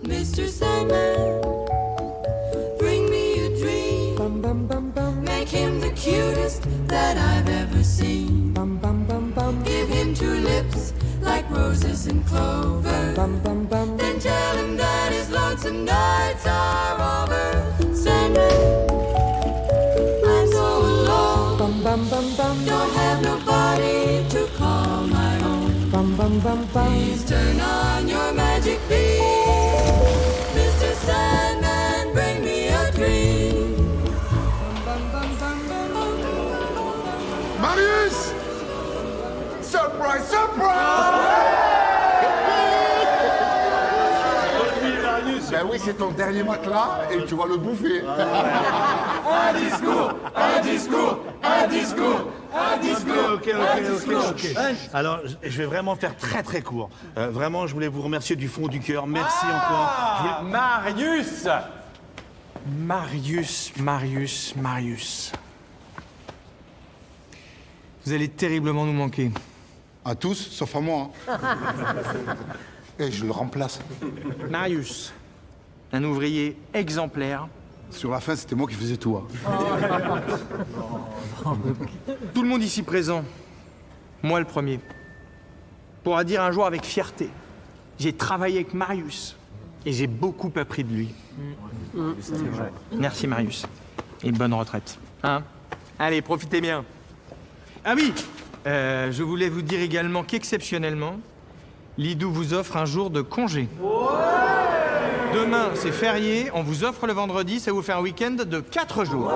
Mr. Sandman, bring me a dream. Make him the cutest that I've ever seen. Give him two lips like roses and clover. Then tell him that his lonesome nights are over. Sandman, I'm so alone. Don't have nobody to call my own. Please turn on your magic beam. Mr. Sandman, bring me a dream. Marius! Surprise, surprise! Ben oui, c'est ton dernier matelas et tu vas le bouffer. Un discours, un discours, un discours, un discours. Ok. Alors, je vais vraiment faire très très court. Vraiment, je voulais vous remercier du fond du cœur. Merci encore. Marius. Vous allez terriblement nous manquer. À tous, sauf à moi. Et je le remplace. Marius, un ouvrier exemplaire. Sur la fin, c'était moi qui faisais tout. Hein. Tout le monde ici présent, moi le premier, pourra dire un jour avec fierté, j'ai travaillé avec Marius et j'ai beaucoup appris de lui. Merci Marius. Et bonne retraite. Hein? Allez, profitez bien. Ah oui, je voulais vous dire également qu'exceptionnellement, Lidou vous offre un jour de congé. Demain, c'est férié, on vous offre le vendredi, ça vous fait un week-end de 4 jours.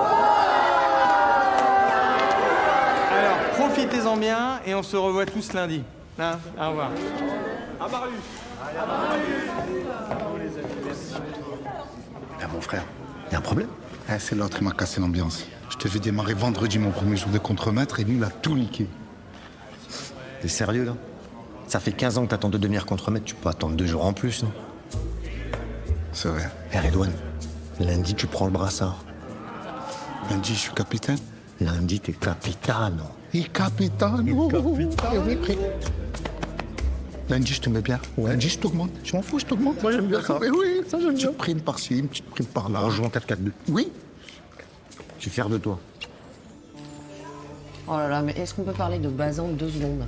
Alors, profitez-en bien et on se revoit tous lundi. Hein? Au revoir. À Marius. Ben, mon frère, y a un problème? C'est l'autre, il m'a cassé l'ambiance. Je te fais démarrer vendredi mon premier jour de contremaître et lui, il a tout niqué. T'es sérieux, là? Ça fait 15 ans que t'attends de devenir contremaître, tu peux attendre 2 jours en plus, non? C'est vrai. Hé, Redouane, lundi, tu prends le brassard. Lundi, je suis capitaine. Lundi, t'es capitaine. Et capitaine. Lundi, je te mets bien. Ouais. Lundi, je t'augmente. Je m'en fous, je t'augmente. Moi, j'aime bien ça. Mais oui, ça, j'aime bien. Une petite bien. prime par-ci, une petite prime par-là. On joue en 4-4-2. Oui. Je suis fier de toi. Oh là là, mais est-ce qu'on peut parler de Bazin 2 secondes?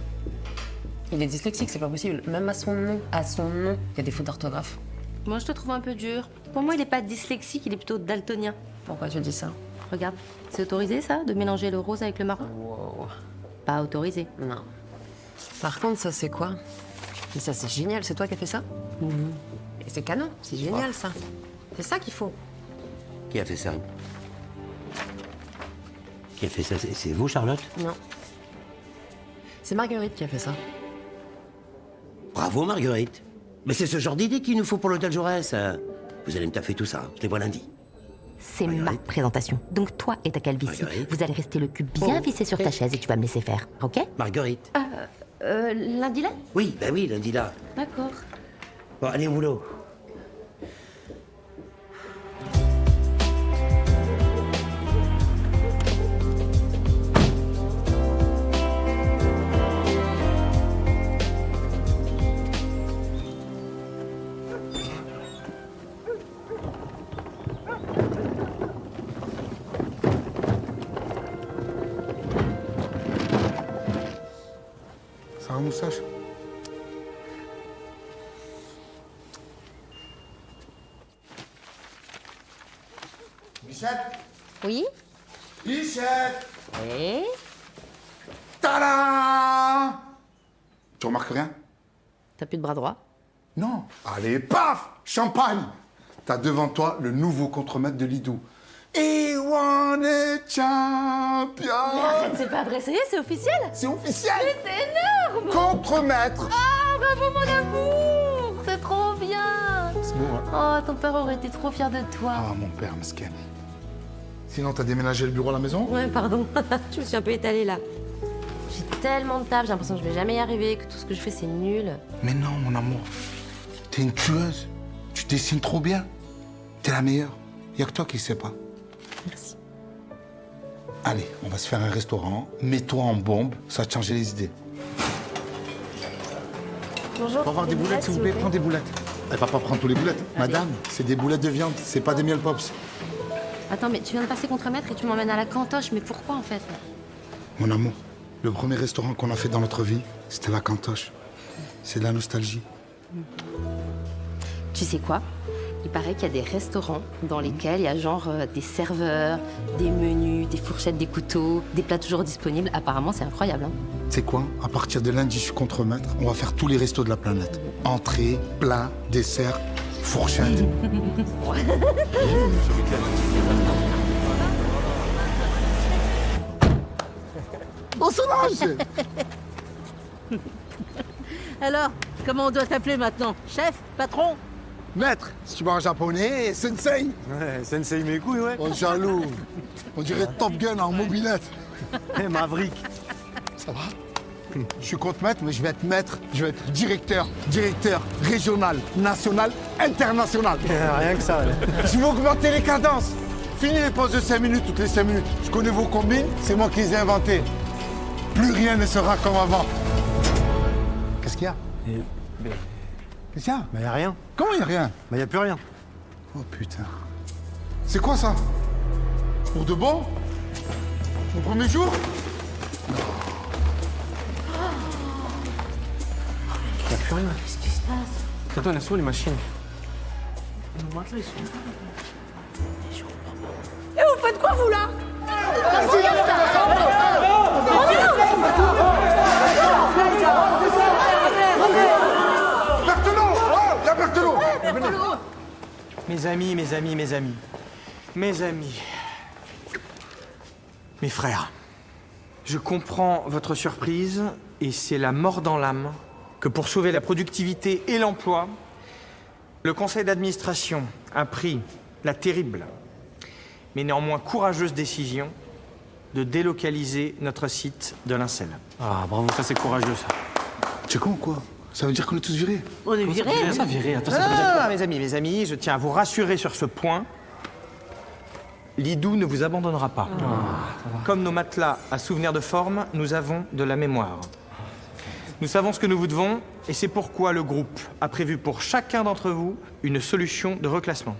Il est dyslexique, c'est pas possible. Même à son nom, il y a des fautes d'orthographe. Moi, je te trouve un peu dur. Pour moi, il n'est pas dyslexique, il est plutôt daltonien. Pourquoi tu dis ça? Regarde, c'est autorisé, ça, de mélanger le rose avec le marron? Wow. Pas autorisé. Non. Par contre, ça, c'est quoi? Mais ça, c'est génial. C'est toi qui as fait ça? Et c'est canon. C'est génial, ça. C'est ça qu'il faut. Qui a fait ça? Qui a fait ça? C'est vous, Charlotte? Non. C'est Marguerite qui a fait ça. Bravo, Marguerite. Mais c'est ce genre d'idée qu'il nous faut pour l'hôtel Jaurès. Vous allez me taffer tout ça. Je les vois lundi. C'est ma présentation. Donc toi et ta calvitie, Marguerite. vous allez rester le cul bien vissé sur ta chaise et tu vas me laisser faire, ok? Marguerite. Lundi là? Oui, ben oui, lundi là. D'accord. Bon, allez au boulot. Ça va, moustache? Bichette? Oui? Bichette! Et? Tada! Tu remarques rien? T'as plus de bras droit? Non. Allez, paf! Champagne! T'as devant toi le nouveau contremaître de Lidou. He won a champion. Arrête, c'est pas vrai, ça y est, c'est officiel. C'est officiel. C'est énorme. Contre-maître. Ah, bravo mon amour. C'est trop bien. C'est beau, hein? Oh, ton père aurait été trop fier de toi. Ah, mon père, mesquin. Sinon, t'as déménagé le bureau à la maison? Ouais, pardon. Je me suis un peu étalée là. J'ai tellement de table, j'ai l'impression que je vais jamais y arriver, que tout ce que je fais c'est nul. Mais non, mon amour. T'es une tueuse. Tu dessines trop bien. T'es la meilleure. Y a que toi qui sais pas. Merci. Allez, on va se faire un restaurant. Mets-toi en bombe, ça va te changer les idées. Bonjour. Pour avoir des boulettes, s'il vous plaît, prends des boulettes. Elle va pas prendre tous les boulettes. Madame, c'est des boulettes de viande, c'est pas des miel pops. Attends, mais tu viens de passer contre-maître et tu m'emmènes à la cantoche, mais pourquoi en fait? Mon amour, le premier restaurant qu'on a fait dans notre vie, c'était la Cantoche. C'est de la nostalgie. Tu sais quoi? Il paraît qu'il y a des restaurants dans lesquels il y a genre des serveurs, des menus, des fourchettes, des couteaux, des plats toujours disponibles. Apparemment, c'est incroyable. Hein. Tu sais quoi? À partir de lundi, je suis contre-maître. On va faire tous les restos de la planète. Entrée, plat, dessert, fourchette. Oh, Solange! Alors, comment on doit t'appeler maintenant? Chef? Patron? Maître, si tu parles japonais, sensei. Ouais, Sensei mes couilles, ouais. Oh, jaloux. On dirait Top Gun en mobilette. Eh, Maverick. Ça va? Je suis contre-maître, mais je vais être maître. Je vais être directeur régional, national, international. Rien que ça, là. Je vais augmenter les cadences. Fini les pauses de 5 minutes, toutes les 5 minutes. Je connais vos combines, c'est moi qui les ai inventées. Plus rien ne sera comme avant. Qu'est-ce qu'il y a? Qu'est-ce qu'il y a? Bah, y a rien. Comment il n'y a rien? Bah, y a plus rien. Oh putain. C'est quoi ça? Pour de bon? Mon premier jour? Y a plus rien. Qu'est-ce qui se passe? Attends, on est sur les machines. Et vous faites quoi, vous, là? Berthelot! Oh, il y a Berthelot! Mes amis, mes amis, mes amis. Mes amis. Mes frères. Je comprends votre surprise et c'est la mort dans l'âme que pour sauver la productivité et l'emploi, le conseil d'administration a pris la terrible, mais néanmoins courageuse décision de délocaliser notre site de Lincel. Ah, bravo, ça c'est courageux, ça. Tu es con ou quoi? Ça veut dire qu'on est tous virés? On est virés. Ça viré, attends, ça veut dire Ah, mes amis, je tiens à vous rassurer sur ce point. L'IDOU ne vous abandonnera pas. Comme nos matelas à souvenirs de forme, nous avons de la mémoire. Nous savons ce que nous vous devons et c'est pourquoi le groupe a prévu pour chacun d'entre vous une solution de reclassement.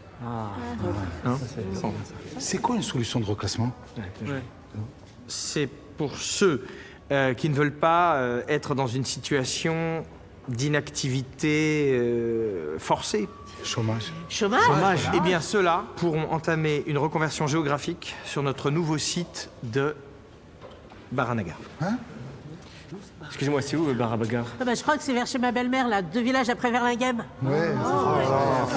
C'est quoi une solution de reclassement? C'est pour ceux qui ne veulent pas être dans une situation d'inactivité forcée. Chômage. Chômage? Eh bien, ceux-là pourront entamer une reconversion géographique sur notre nouveau site de Baranagar. Excusez-moi, c'est où, Barabagar? Ah bah, je crois que c'est vers chez ma belle-mère, là, 2 villages après Verlinghem. Ouais.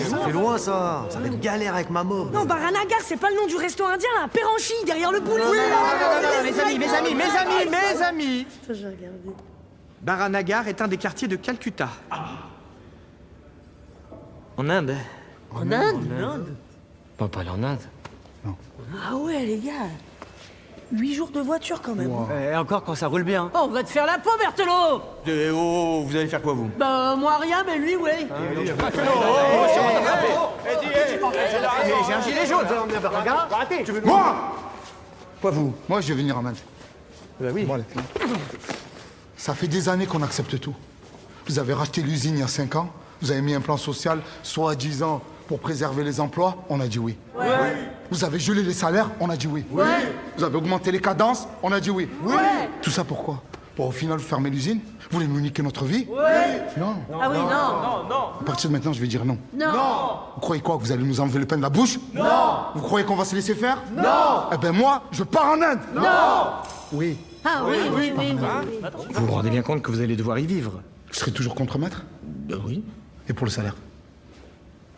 Ça fait loin, ça. Ça va être galère avec ma môme. Non, Baranagar, c'est pas le nom du resto indien, là, Péranchi, derrière le boulot. Mes amis Baranagar est un des quartiers de Calcutta. En Inde. En Inde? Pas aller en Inde. Ah ouais, les gars. 8 jours de voiture, quand même. Et encore quand ça roule bien. Oh, on va te faire la peau, Berthelot. Oh, vous allez faire quoi, vous? Bah, moi, rien, mais lui, ouais. J'ai un gilet jaune. Moi! Quoi, vous? Moi, je vais venir en Inde. Bah oui. Voilà. Ça fait des années qu'on accepte tout. Vous avez racheté l'usine il y a 5 ans. Vous avez mis un plan social, soi-disant, pour préserver les emplois. On a dit oui. Vous avez gelé les salaires. On a dit oui. Vous avez augmenté les cadences. On a dit oui. Tout ça pourquoi? Pour au final fermer l'usine? Vous voulez nous niquer notre vie? Non. Ah oui, non. À partir de maintenant, je vais dire non. Non. Vous croyez quoi? Que vous allez nous enlever le pain de la bouche? Non. Vous croyez qu'on va se laisser faire? Non. Eh ben moi, je pars en Inde. Non. Oui. Ah oui. Vous vous rendez bien compte que vous allez devoir y vivre? Vous serez toujours contre-maître? Oui. Et pour le salaire?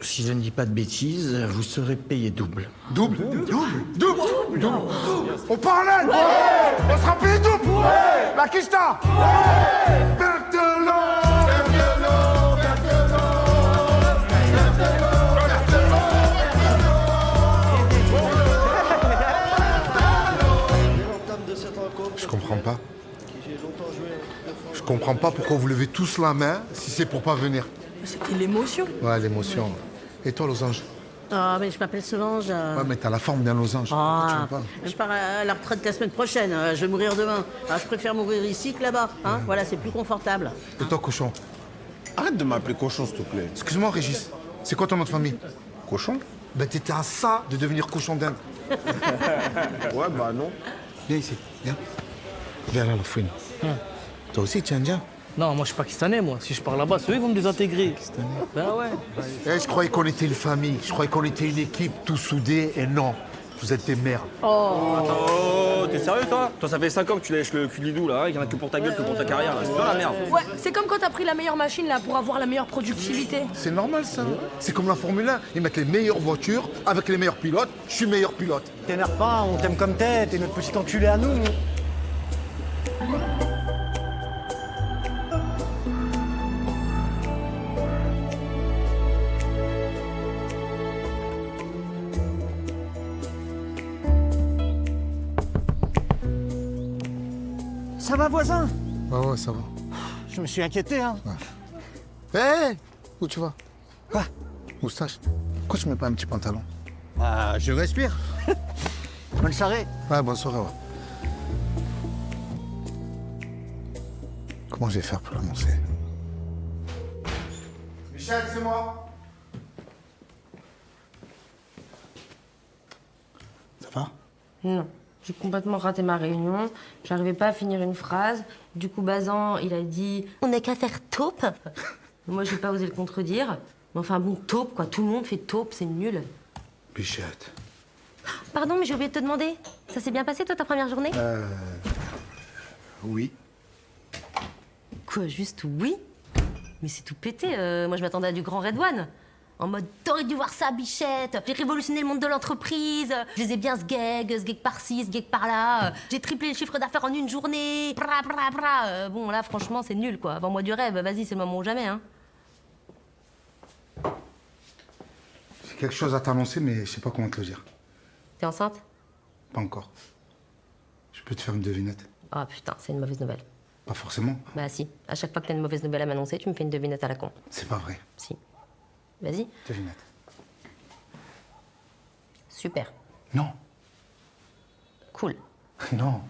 Si je ne dis pas de bêtises, vous serez payé double. Double. On part en Inde. On sera payé double. La quicheta. Maintenant. Je comprends pas. Je comprends pas pourquoi vous levez tous la main si c'est pour pas venir. C'était l'émotion. Ouais, l'émotion. Et toi, Losange? Ah, mais je m'appelle Solange. Ouais, mais t'as la forme d'un losange. Tu Ah, veux pas? je pars à la retraite la semaine prochaine. Je vais mourir demain. Ah, je préfère mourir ici que là-bas. Hein. Voilà, c'est plus confortable. Et toi, cochon? Arrête de m'appeler cochon, s'il te plaît. Excuse-moi, Régis. C'est quoi ton nom de famille? Cochon? Ben, t'étais à ça de devenir cochon d'Inde. Ouais, bah non. Viens ici, viens. Viens là, la fouine. Toi aussi, tu es indien? Non, moi je suis pakistanais, moi. Si je pars là-bas, c'est eux qui vont me désintégrer. Ben ouais. Je croyais qu'on était une famille, je croyais qu'on était une équipe, tout soudée, et non. Vous êtes des merdes. Oh, t'es sérieux toi? Toi, ça fait 5 ans que tu lèches le cul d'idou là, il y en a que pour ta gueule, que pour ta carrière. C'est toi la merde. Ouais, c'est comme quand t'as pris la meilleure machine là pour avoir la meilleure productivité. C'est normal, ça. C'est comme la Formule 1. Ils mettent les meilleures voitures avec les meilleurs pilotes. Je suis meilleur pilote. T'énerve pas, on t'aime comme t'es notre petit enculé à nous. Ça va, voisin? Ouais, ça va. Je me suis inquiété, hein. Hé, où tu vas? Quoi? Moustache. Pourquoi tu mets pas un petit pantalon? Bah, je respire. Bonne soirée. Ouais, bonne soirée, ouais. Comment je vais faire pour l'annoncer? Michel, c'est moi. Ça va? Non, j'ai complètement raté ma réunion. J'arrivais pas à finir une phrase. Du coup, Bazan, il a dit « On n'a qu'à faire taupe ». Moi, j'ai pas osé le contredire. Mais enfin bon, taupe, quoi. Tout le monde fait taupe, c'est nul. Bichette. Pardon, mais j'ai oublié de te demander. Ça s'est bien passé, toi, ta première journée? Oui. Quoi, juste oui? Mais c'est tout pété. Moi, je m'attendais à du grand Red One. En mode, t'aurais dû voir ça, Bichette. J'ai révolutionné le monde de l'entreprise. Je les ai bien ce gag par-ci, ce gag par-là. J'ai triplé le chiffre d'affaires en une journée. Bra, bra, bra. Bon, là, franchement, c'est nul, quoi. Vends-moi du rêve. Vas-y, c'est le moment ou jamais, hein. J'ai quelque chose à t'annoncer, mais je sais pas comment te le dire. T'es enceinte? Pas encore. Je peux te faire une devinette? Oh putain, c'est une mauvaise nouvelle. Pas forcément. Bah si, à chaque fois que t'as une mauvaise nouvelle à m'annoncer, tu me fais une devinette à la con. C'est pas vrai. Si. Vas-y. Devinette. Super. Non. Cool. Non.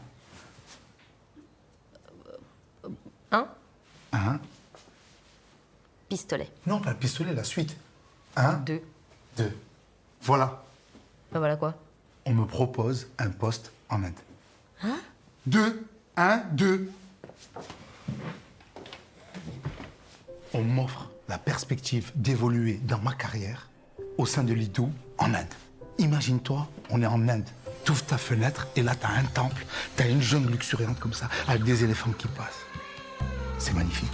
Un Un. pistolet. Non, pas le pistolet, la suite. Un. Deux. Deux. Voilà. Bah voilà quoi. On me propose un poste en Inde. Hein? 2, 1, 2. On m'offre la perspective d'évoluer dans ma carrière au sein de l'IDO en Inde. Imagine-toi, on est en Inde. T'ouvres ta fenêtre et là, t'as un temple, t'as une jungle luxuriante comme ça, avec des éléphants qui passent. C'est magnifique.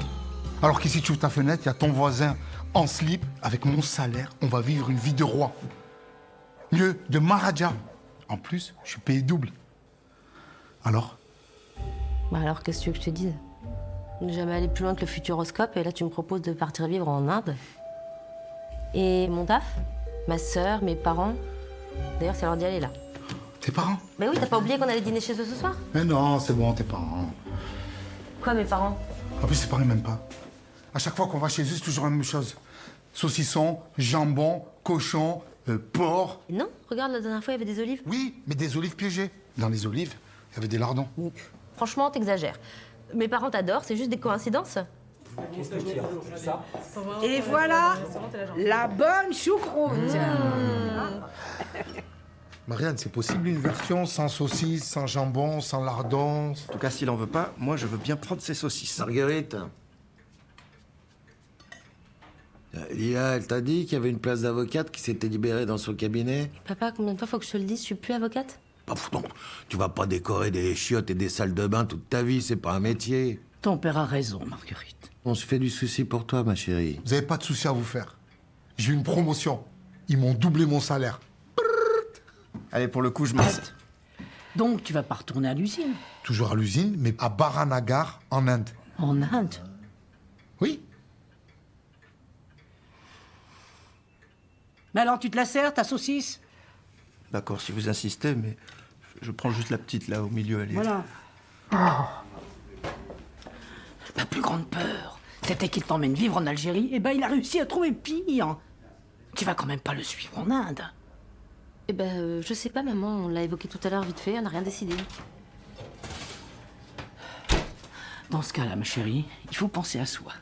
Alors qu'ici, tu ouvres ta fenêtre, il y a ton voisin en slip, avec mon salaire, on va vivre une vie de roi. Mieux, de Maharaja. En plus, je suis payé double. Alors? Bah alors, qu'est-ce que tu veux que je te dise? Ne jamais aller plus loin que le futuroscope, et là tu me proposes de partir vivre en Inde. Et mon taf? Ma sœur, mes parents? D'ailleurs, c'est l'heure d'y aller là. Tes parents? Bah oui, t'as pas oublié qu'on allait dîner chez eux ce soir? Mais non, c'est bon, tes parents. Quoi, mes parents? En plus, c'est pareil même pas. À chaque fois qu'on va chez eux, c'est toujours la même chose. Saucisson, jambon, cochon, porc. Non, regarde, la dernière fois, il y avait des olives. Oui, mais des olives piégées. Dans les olives, il y avait des lardons. Franchement, t'exagères. Mes parents t'adorent, c'est juste des coïncidences. Et voilà la bonne choucroute. Marianne, c'est possible une version sans saucisse, sans jambon, sans lardons? En tout cas, s'il en veut pas, moi, je veux bien prendre ses saucisses. Marguerite. Lila, elle t'a dit qu'il y avait une place d'avocate qui s'était libérée dans son cabinet? Papa, combien de fois faut que je te le dise, je suis plus avocate? Non, tu vas pas décorer des chiottes et des salles de bain toute ta vie, c'est pas un métier. Ton père a raison, Marguerite. On se fait du souci pour toi, ma chérie. Vous n'avez pas de souci à vous faire. J'ai eu une promotion. Ils m'ont doublé mon salaire. Allez, pour le coup, je m'arrête. Donc, tu vas pas retourner à l'usine? Toujours à l'usine, mais à Baranagar, en Inde. En Inde? Oui. Mais alors, tu te la sers, ta saucisse? D'accord, si vous insistez, mais je prends juste la petite là au milieu. Elle est... Voilà. Ma plus grande peur, c'était qu'il t'emmène vivre en Algérie. Eh ben, il a réussi à trouver pire. Tu vas quand même pas le suivre en Inde. Eh ben, je sais pas, maman, on l'a évoqué tout à l'heure vite fait, on n'a rien décidé. Dans ce cas-là, ma chérie, il faut penser à soi.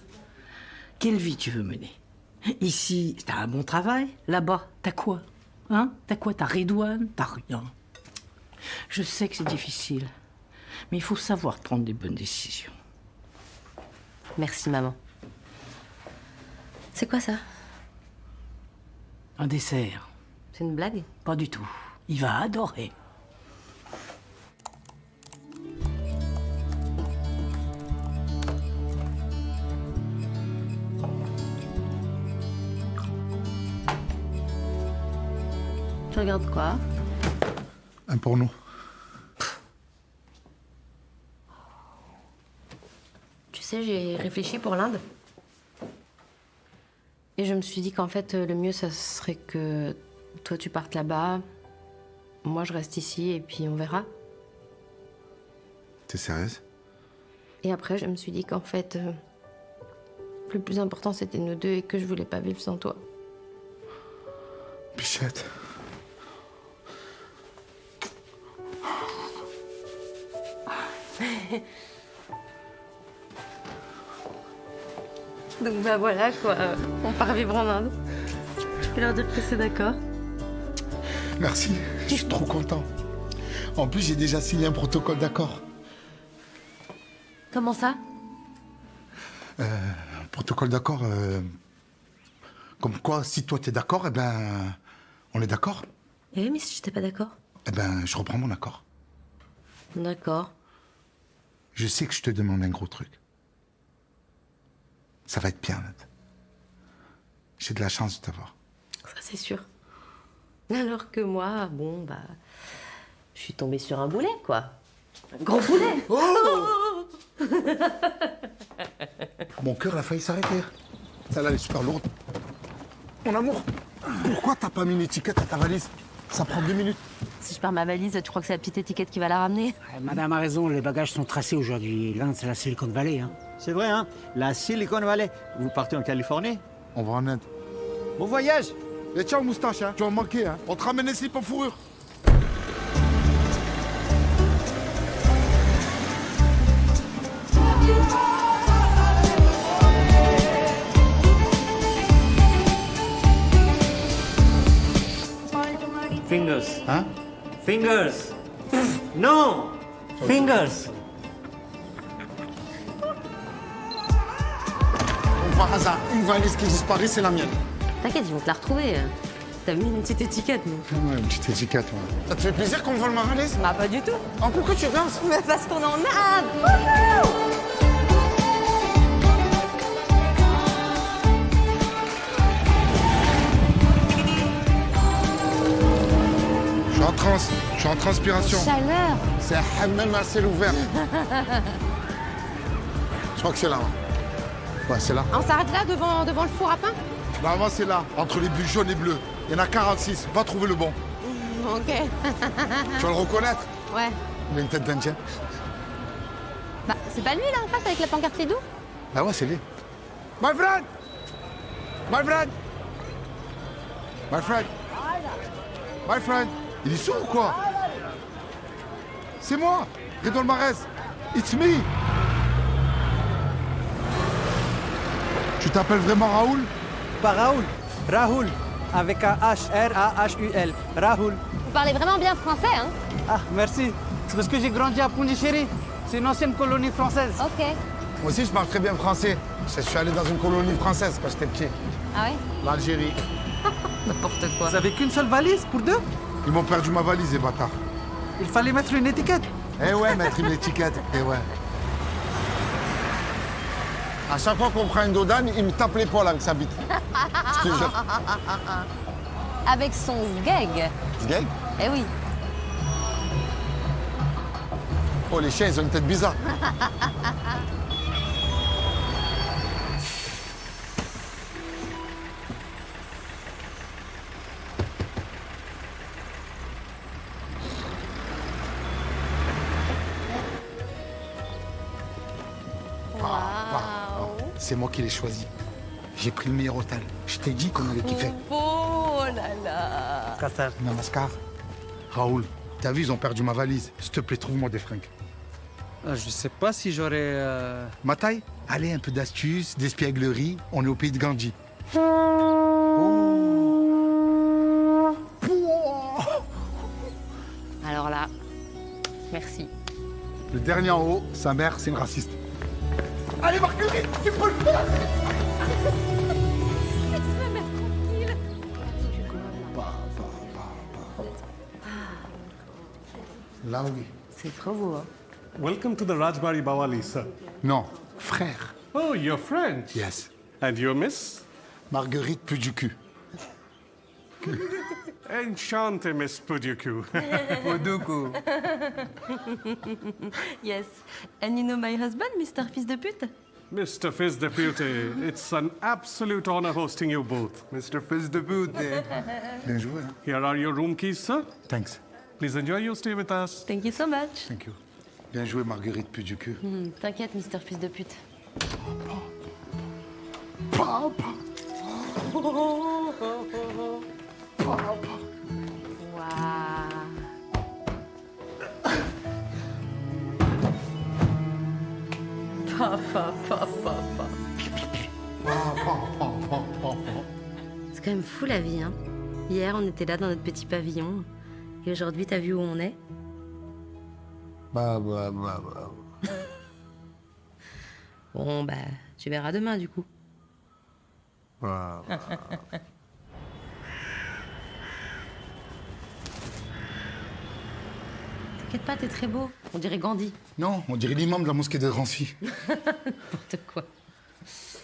Quelle vie tu veux mener? Ici, t'as un bon travail. Là-bas, t'as quoi? Hein? T'as quoi? T'as Redouane? T'as rien. Je sais que c'est difficile, mais il faut savoir prendre des bonnes décisions. Merci, maman. C'est quoi ça? Un dessert. C'est une blague? Pas du tout. Il va adorer. Tu regardes quoi? Un porno. Tu sais, j'ai réfléchi pour l'Inde. Et je me suis dit qu'en fait, le mieux, ça serait que toi, tu partes là-bas. Moi, je reste ici et puis on verra. T'es sérieuse? Et après, je me suis dit qu'en fait, le plus important, c'était nous deux et que je voulais pas vivre sans toi. Bichette. Donc bah voilà quoi, on part vivre en Inde. Je peux leur dire que c'est d'accord. Merci, je suis trop content. En plus, j'ai déjà signé un protocole d'accord. Comment ça? Un protocole d'accord, comme quoi, si toi t'es d'accord, eh ben, on est d'accord. Eh oui, mais si j'étais pas d'accord. Eh ben, je reprends mon accord. D'accord. Je sais que je te demande un gros truc. Ça va être bien, Nat. J'ai de la chance de t'avoir. Ça, c'est sûr. Alors que moi, bon, bah... Je suis tombée sur un boulet, quoi. Un gros boulet. Oh Mon cœur a failli s'arrêter. Celle-là, elle est super lourde. Mon amour, pourquoi t'as pas mis une étiquette à ta valise? Ça prend 2 minutes. Si je perds ma valise, tu crois que c'est la petite étiquette qui va la ramener? Madame a raison, les bagages sont tracés aujourd'hui. L'Inde, c'est la Silicon Valley. Hein. C'est vrai, hein? La Silicon Valley. Vous partez en Californie? On va en Inde. Bon voyage! Et ciao, moustache, hein. Tu vas me manquer, hein. On te ramène les slips en fourrure. Fingers. Hein? Fingers. Non! Fingers. Par hasard, une valise qui disparaît, c'est la mienne. T'inquiète, ils vont te la retrouver. T'as mis une petite étiquette, non? Ouais, une petite étiquette, ouais. Ça te fait plaisir qu'on me vole ma valise? Bah, pas du tout. Oh, pourquoi tu danses? Mais parce qu'on est en Inde. Je suis en transpiration. Chaleur. C'est un hammam à ciel ouvert. Je crois que c'est là. Ouais, c'est là. On s'arrête là, devant le four à pain? Normalement, c'est là, entre les bulles jaunes et bleues. Il y en a 46. Va trouver le bon. Ok. Tu vas le reconnaître? Ouais. Il a une tête d'Indien. Bah, c'est pas lui, là, en face, avec la pancarte Lidou? Ah ouais, c'est lui. My friend! My friend! My friend! My friend! Il est sourd ou quoi? C'est moi, Redouane Marez. It's me! Tu t'appelles vraiment Raoul? Pas Raoul, Rahul, avec un H, R-A-H-U-L, Rahul. Vous parlez vraiment bien français, hein? Ah, merci. C'est parce que j'ai grandi à Pondichéry. C'est une ancienne colonie française. Ok. Moi aussi, je parle très bien français. Je suis allé dans une colonie française quand j'étais petit. Ah ouais? L'Algérie. N'importe quoi. Vous avez qu'une seule valise pour deux? Ils m'ont perdu ma valise, les bâtards. Il fallait mettre une étiquette. Eh ouais, mettre une étiquette. Eh ouais. À chaque fois qu'on prend une dodane, il me tape l'épaule avec sa bite. Je te jure. Avec son sgeg. Sgeg? Eh oui. Oh, les chiens, ils ont une tête bizarre. C'est moi qui l'ai choisi. J'ai pris le meilleur hôtel. Je t'ai dit qu'on allait kiffer. Oh là là. Namaskar. Raoul, t'as vu, ils ont perdu ma valise. S'il te plaît, trouve-moi des fringues. Je sais pas si j'aurais... Ma taille? Allez, un peu d'astuce, d'espièglerie. On est au pays de Gandhi. Alors là, merci. Le dernier en haut, sa mère, c'est une raciste. Allez, Marguerite, tu peux le faire! Laisse-moi mettre tranquille. Là, oui. C'est trop beau, hein. Welcome to the Rajbari Bawali, sir. Non, frère. Oh, you're French. Yes. And you're Miss? Marguerite Puducu. Enchanté, Miss Puduku. Poduku. Yes. And you know my husband, Mr. Fils de pute? Mr. Fizz Deputy, it's an absolute honor hosting you both. Mr. Fils de pute. Bien joué, hein? Here are your room keys, sir. Thanks. Please enjoy your stay with us. Thank you so much. Thank you. Bien joué, Marguerite Puducu. T'inquiète, Mr. Fils de pute. Papa. C'est quand même fou la vie, hein. Hier, on était là dans notre petit pavillon. Et aujourd'hui, t'as vu où on est? Bah. Bon, bah, tu verras demain, du coup. T'inquiète pas, t'es très beau. On dirait Gandhi. Non, on dirait l'imam de la mosquée de Drancy. N'importe quoi.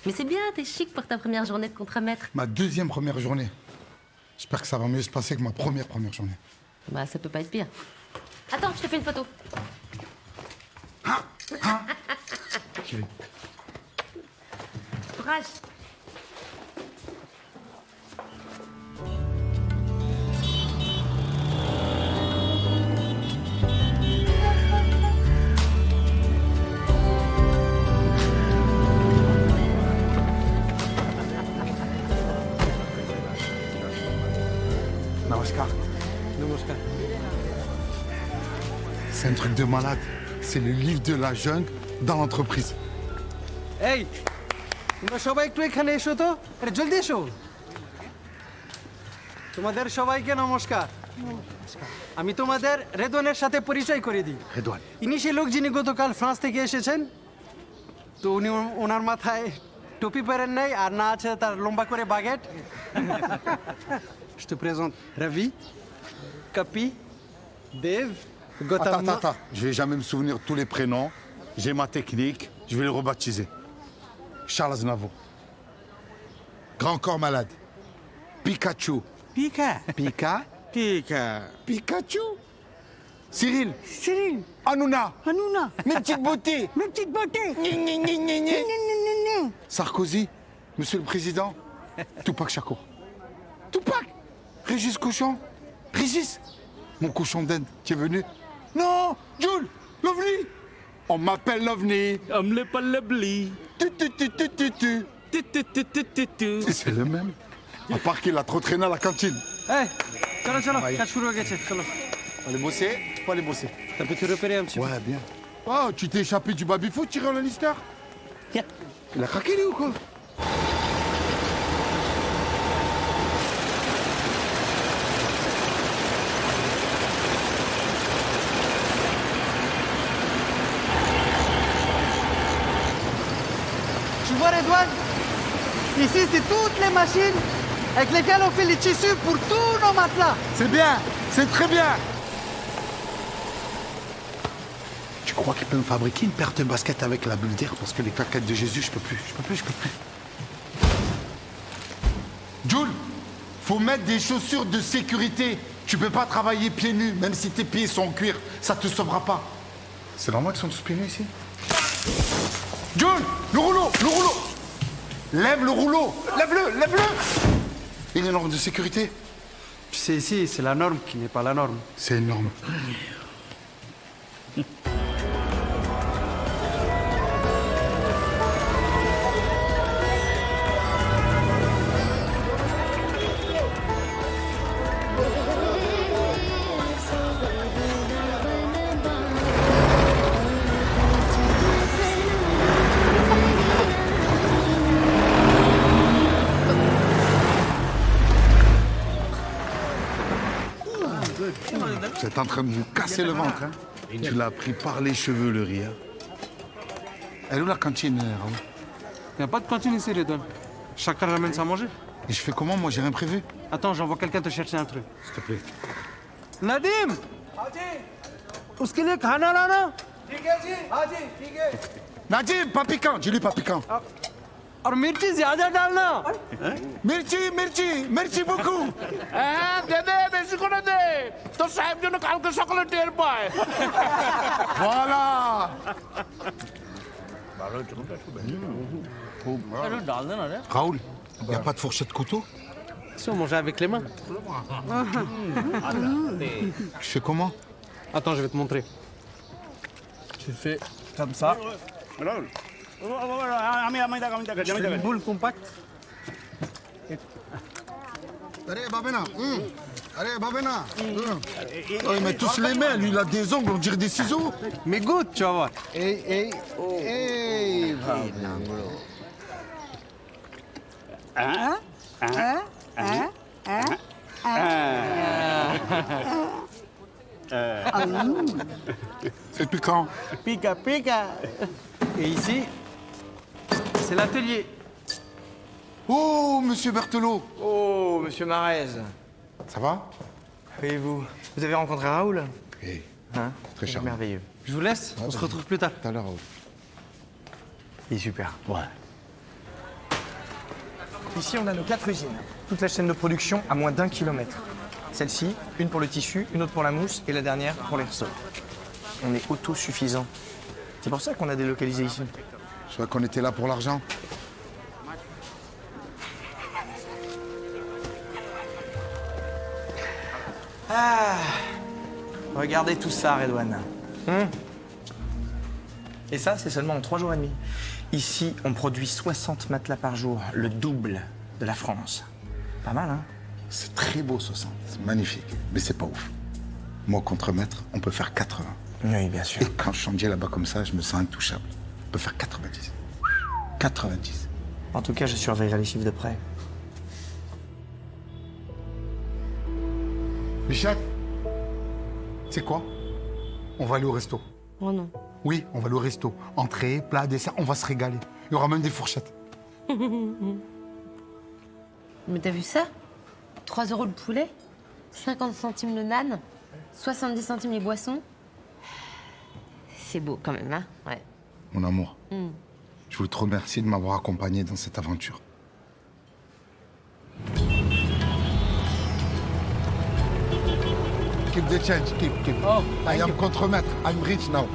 Mais c'est bien, t'es chic pour ta première journée de contremaître. Ma deuxième première journée. J'espère que ça va mieux se passer que ma première journée. Bah, ça peut pas être pire. Attends, je te fais une photo. Courage. Namaskar. Namaskar. C'est un truc de malade. C'est le livre de la jungle dans l'entreprise. এই তোমরা সবাই একটু এখানে এসো তো আরে জলদি এসো তোমাদের সবাইকে নমস্কার আমি তোমাদের রেদওয়ানের সাথে পরিচয় করে দিই রেদওয়ান ইনি সেই লোক যিনি গতকাল ফ্রান্স থেকে এসেছেন তো উনি ওনার মাথায় টুপি পরেন নাই আর না আছে তার লম্বা করে baguette Je te présente Ravi, Capi, Dev, Gautam. Attends. Je vais jamais me souvenir de tous les prénoms. J'ai ma technique. Je vais les rebaptiser. Charles Aznavour. Grand corps malade. Pikachu. Pika. Pika. Pika. Pikachu. Cyril. Cyril. Hanouna. Hanouna. Mes petites beautés. Mes petites beautés. Sarkozy. Monsieur le Président. Tupac Shakur. Tupac. Régis Cochon. Régis. Mon cochon d'Inde. Tu es venu? Non. Jules. L'OVNI. On m'appelle l'OVNI. C'est le même. À part qu'il a trop traîné à la cantine. Hey, চলো কাজ শুরু হয়ে গেছে চলো Allez bosser, faut aller bosser. T'as pu te repérer un petit peu? Ouais, bien. Oh, tu t'es échappé du baby-foot, Tyrion Lannister? Il a craqué lui ou quoi? Tu vois Redouane? Ici c'est toutes les machines avec lesquelles on fait les tissus pour tous nos matelas. C'est bien, c'est très bien. Tu crois qu'il peut me fabriquer une paire de baskets avec la bulle d'air parce que les claquettes de Jésus, je peux plus. Jules, faut mettre des chaussures de sécurité. Tu peux pas travailler pieds nus, même si tes pieds sont en cuir, ça te sauvera pas. C'est normal qu'ils sont tous pieds nus ici. Jules, le rouleau. Lève le rouleau, lève-le. Il y a une norme de sécurité. Tu sais, ici, c'est la norme qui n'est pas la norme. C'est une norme. Vous êtes en train de vous casser le ventre, hein. Tu l'as pris par les cheveux, le rire. Elle est où la cantine, Raoul? Il n'y a pas de cantine ici, Redouane. Chacun ramène sa manger. Et je fais comment? Moi, j'ai rien prévu. Attends, j'envoie quelqu'un te chercher un truc. S'il te plaît. Nadim! उसके लिए खाना लाना। ठीक है जी, हाँ जी, ठीक है। Nadim, pas piquant, dis-lui pas piquant. और मिर्ची ज्यादा डालना। Merci beaucoup. दे बेसी করে দে তোর সাহেব যেন কালকে সকালে টের পায় Voilà. Raoul, il n'y a pas de fourchette couteau? Si on mangeait avec les mains. Je fais comment? Attends, je vais te montrer. Tu fais comme ça. Tu fais une boule compacte. Allez, Babena. Oh, ils mettent tous les mains. Lui, il a des ongles, on dirait des ciseaux. Mais goûte, tu vas voir. Hey. C'est piquant. Pica. Et ici, c'est l'atelier. Oh, monsieur Berthelot. Oh, monsieur Marez. Ça va? Et vous? Vous avez rencontré Raoul? Oui. Hein? Très charmant. Merveilleux. Je vous laisse, on se retrouve plus tard. Tout à l'heure, Raoul. Il est super. Ouais. Ici, on a nos 4 usines. Toute la chaîne de production à moins d'1 kilomètre. Celle-ci, une pour le tissu, une autre pour la mousse et la dernière pour les ressorts. On est autosuffisant. C'est pour ça qu'on a délocalisé ici. Je crois qu'on était là pour l'argent. Ah, regardez tout ça, Redouane. Et ça, c'est seulement en 3 jours et demi. Ici, on produit 60 matelas par jour, le double de la France. Pas mal, hein? C'est très beau, 60. C'est magnifique. Mais c'est pas ouf. Moi, contre-maître, on peut faire 80. Oui, bien sûr. Et quand je changeais là-bas comme ça, je me sens intouchable. On peut faire 90. 90. En tout cas, je surveillerai les chiffres de près. Michel, c'est quoi? On va aller au resto. Oh non. Oui, on va aller au resto. Entrée, plat, dessert, on va se régaler. Il y aura même des fourchettes. Mais t'as vu ça? 3 € le poulet, 50 centimes le nan, 70 centimes les boissons. C'est beau quand même, hein? Ouais. Mon amour, je voulais te remercier de m'avoir accompagné dans cette aventure. Keep the change, keep. Oh, I am contre-maître. I'm rich now.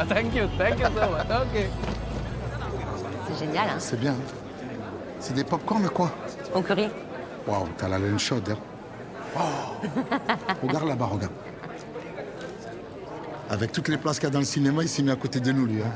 Thank you so much. Ok. C'est génial, hein? C'est bien. C'est des pop-corn, mais quoi? Au curry. Waouh, t'as la laine chaude, hein. Oh. Regarde là-bas, regarde. Avec toutes les places qu'il y a dans le cinéma, il s'est mis à côté de nous, lui. Hein.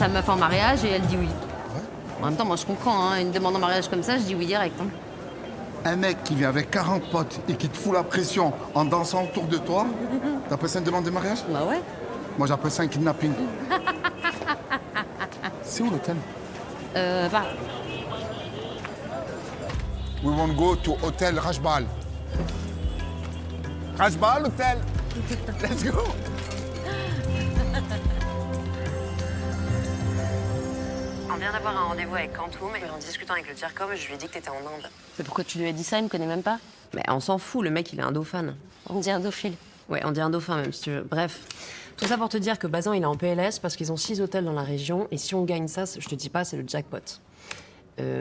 sa meuf en mariage et elle dit oui. En même temps, moi je comprends, hein, une demande en mariage comme ça, je dis oui direct. Hein. Un mec qui vient avec 40 potes et qui te fout la pression en dansant autour de toi, t'appelles ça une demande de mariage? Bah ouais. Moi j'appelle ça un kidnapping. C'est où l'hôtel? Bah. We want to go to Hotel Rajbal. Rajbal Hotel. Let's go. On vient d'avoir un rendez-vous avec Kantoum et en discutant avec le Tiercom, je lui ai dit que t'étais en Inde. Mais pourquoi tu lui as dit ça? Il me connaît même pas. Mais on s'en fout, le mec il est indophane. On dit indophile. Ouais, on dit un dauphin même, si tu veux. Bref, tout ça pour te dire que Bazin, il est en PLS parce qu'ils ont 6 hôtels dans la région. Et si on gagne ça, je te dis pas, c'est le jackpot.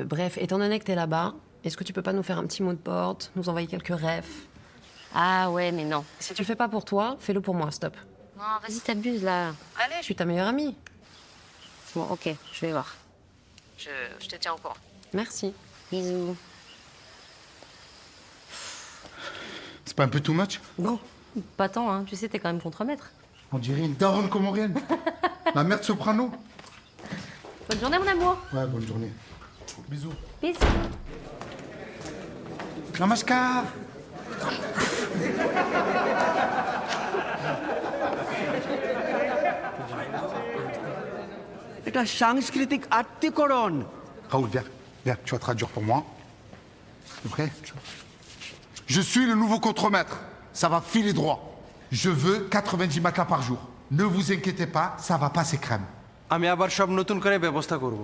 Bref, étant donné que t'es là-bas, est-ce que tu peux pas nous faire un petit mot de porte, nous envoyer quelques refs? Ah ouais, mais non. Si tu le fais pas pour toi, fais-le pour moi, stop. Non, vas-y, t'abuses, là. Allez, je suis ta meilleure amie. Bon, ok, je vais voir. Je te tiens au courant. Merci. Bisous. C'est pas un peu too much? Non, pas tant, hein. Tu sais, t'es quand même contremaître. On dirait une daronne comorienne. La mère de Soprano. Bonne journée, mon amour. Ouais, bonne journée. Bisous. Bisous. Namaskar. এটা সাংস্কৃতিক আত্মীকরণ। Raoul, viens. Viens, tu vas traduire pour moi. T'es prêt? Je suis le nouveau contremaître. Ça va filer droit. Je veux 90 matelas par jour. Ne vous inquiétez pas, ça va passer crème. আমি আবার সব নতুন করে ব্যবস্থা করব।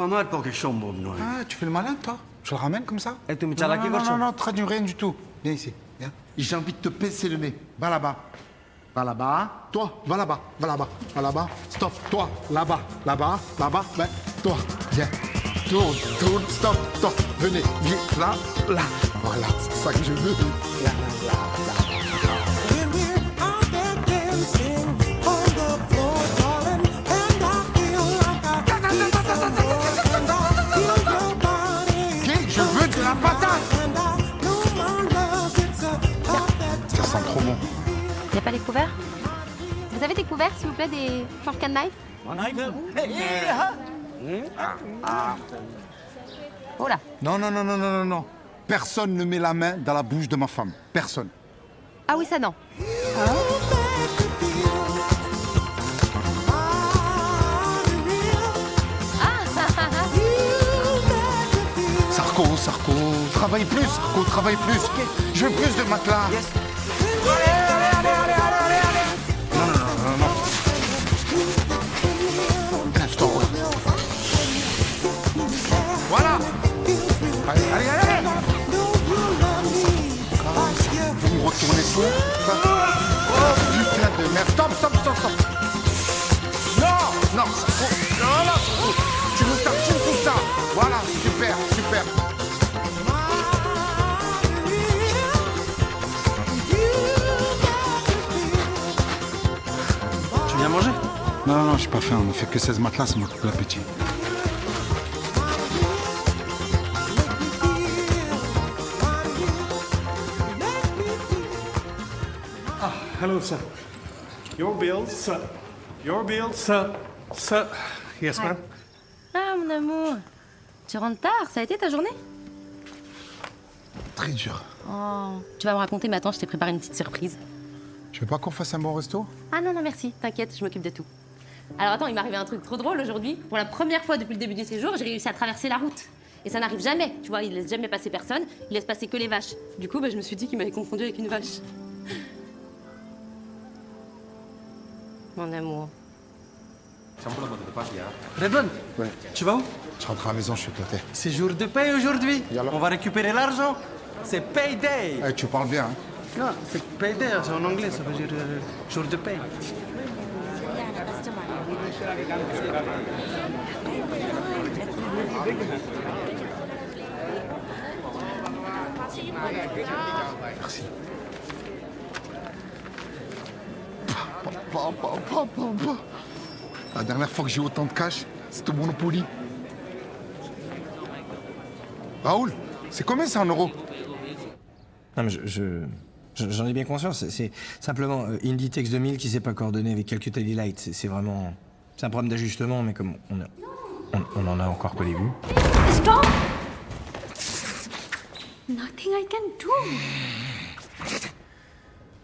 আমার পক্ষে সম্ভব নয়। Ah, tu fais le malin, toi? Je le ramène comme ça? Et tu me চালাকি Non, করছো? non, non, traduis rien du tout. Viens ici, viens. J'ai envie de te pincer le nez. Va là-bas. Va là-bas. Toi, va là-bas. Va là-bas. Va là-bas. Stop. Toi, là-bas. Là-bas. Là-bas. Ben, toi, viens. Tourne, tourne, stop, stop. Venez, viens, là, là. Voilà, c'est ça que je veux. Là, là, là. Je veux de la patate. Ça sent trop bon. Y a pas les couverts? Vous avez des couverts, s'il vous plaît, des fork and knife? Oh là. Non, non, non, non, non, non, non. Personne ne met la main dans la bouche de ma femme. Personne. Ah oui, ça non. Sarko, travaille plus, Sarko, travaille plus. Je veux plus de matelas. Non, non, non, non, non. Lève-toi, voilà. Allez, allez, allez. Vous me retournez ça. Oh, putain de merde. Stop, stop, stop, stop. Non, non, Sarko. Non, non, Sarko. Tu veux faire tout ça. Voilà, super, super. Tu viens manger? Non, non, non, je suis pas faim. On ne fait que 16 matelas, ça m'occupe l'appétit. Hello, sir. Your bill, sir. Your bill, sir. Sir. Yes, ma'am. Ah, mon amour. Tu rentres tard, ça a été ta journée? Très dur. Oh. Tu vas me raconter, mais attends, je t'ai préparé une petite surprise. Tu veux pas qu'on fasse un bon resto? Ah non, non, merci. T'inquiète, je m'occupe de tout. Alors attends, il m'est arrivé un truc trop drôle aujourd'hui. Pour la première fois depuis le début du séjour, j'ai réussi à traverser la route. Et ça n'arrive jamais, tu vois, il laisse jamais passer personne, il laisse passer que les vaches. Du coup, je me suis dit qu'il m'avait confondu avec une vache. Mon amour. Redouane, Ouais. tu vas où? Je rentre à la maison, je suis éclaté. C'est jour de paye aujourd'hui. On va récupérer l'argent. C'est payday. Eh, tu parles bien, hein? Non, c'est payday, c'est en anglais, ça veut dire jour de paye. Merci. La dernière fois que j'ai eu autant de cash, c'était au Monopoly. Raoul, c'est combien ça en euros? Non, mais j'en ai bien conscience. C'est simplement Inditex 2000 qui s'est pas coordonné avec Calcutta Light. C'est vraiment C'est un problème d'ajustement, mais comme on en a encore qu'au début. Stop! Nothing I can do.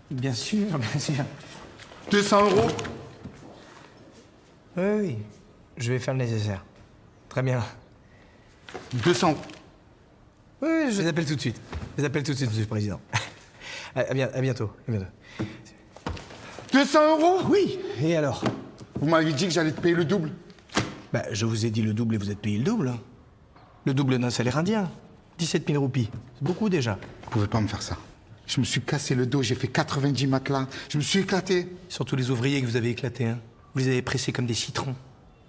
Bien sûr, bien sûr. 200 €. Oui, oui. Je vais faire le nécessaire. Très bien. 200 €. Oui, oui, je les appelle tout de suite. Je les appelle tout de suite, monsieur le président. À bientôt. À bientôt. 200 €? Oui. Et alors? Vous m'avez dit que j'allais te payer le double. Bah, je vous ai dit le double et vous êtes payé le double. Le double d'un salaire indien. 17 000 roupies. C'est beaucoup déjà. Vous pouvez pas me faire ça. Je me suis cassé le dos, j'ai fait 90 matelas. Je me suis éclaté. Surtout les ouvriers que vous avez éclatés, hein. Vous les avez pressés comme des citrons.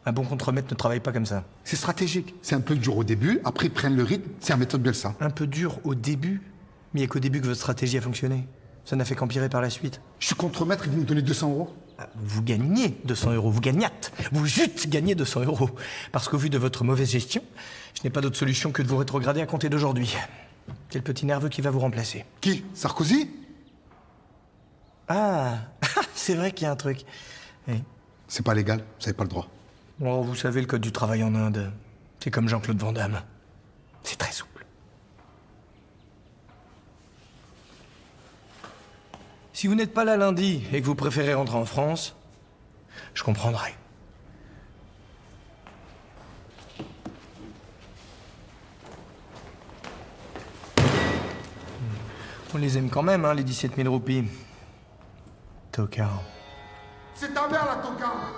Un bon contremaître ne travaille pas comme ça. C'est stratégique. C'est un peu dur au début, après ils prennent le rythme, c'est la méthode Bielsa. Un peu dur au début, mais il n'y a qu'au début que votre stratégie a fonctionné. Ça n'a fait qu'empirer par la suite. Je suis contremaître et vous me donnez 200 €. Vous gagnez 200 €, vous gagnâtes. Vous juste gagnez 200 €. Parce qu'au vu de votre mauvaise gestion, je n'ai pas d'autre solution que de vous rétrograder à compter d'aujourd'hui. C'est le petit nerveux qui va vous remplacer. Qui? Sarkozy? Ah, c'est vrai qu'il y a un truc. Oui. C'est pas légal, vous n'avez pas le droit. Oh, vous savez, le code du travail en Inde, c'est comme Jean-Claude Van Damme. C'est très souple. Si vous n'êtes pas là lundi et que vous préférez rentrer en France, je comprendrai. On les aime quand même, hein, les 17 000 roupies. Tocard. C'est ta mère, la tocard.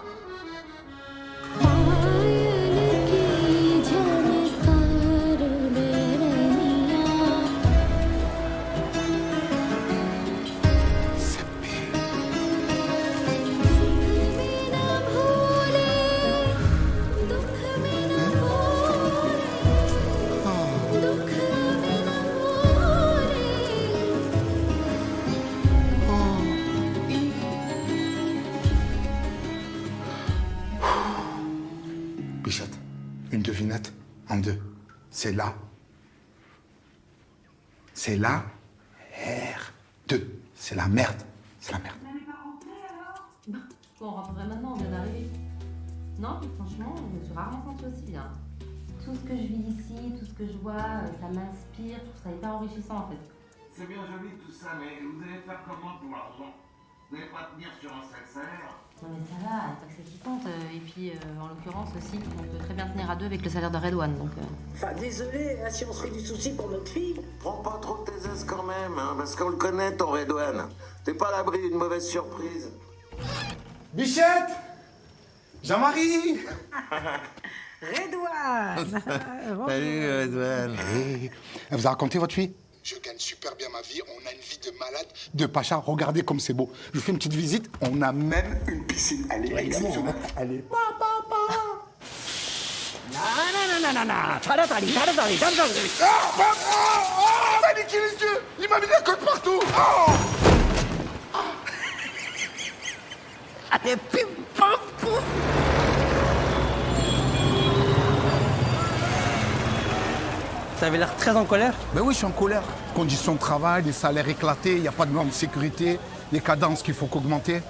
Bichette, une devinette en deux. C'est là. C'est la R2. C'est la merde. C'est la merde. On rentrerait maintenant, on vient d'arriver. Non, mais franchement, je me suis rarement sentie aussi bien. Tout ce que je vis ici, tout ce que je vois, ça m'inspire, je trouve ça hyper enrichissant en fait. C'est bien joli tout ça, mais vous allez faire comment pour l'argent? Vous n'allez pas tenir sur un sac salaire? Non mais ça va, pas que c'est qui compte. Et puis, en l'occurrence aussi, on peut très bien tenir à deux avec le salaire de Redouane, donc... Enfin, désolé, hein, si on se fait du souci pour notre fille. Prends pas trop tes aises quand même, hein, parce qu'on le connaît, ton Redouane. T'es pas à l'abri d'une mauvaise surprise. Bichette! Jean-Marie! Redouane! Salut, Redouane. Elle vous a raconté votre fille? Je gagne super bien ma vie, on a une vie de malade, de pacha, regardez comme c'est beau. Je vous fais une petite visite, on a même une piscine. Elle est exceptionnelle. Elle est... Il m'a niqué les yeux! Il m'a mis la colle partout! Allez, pim, pam, pouf! Ça avait l'air très en colère. Ben oui, je suis en colère. Conditions de travail, les salaires éclatés, il n'y a pas de normes de sécurité, les cadences qu'il faut qu'augmenter.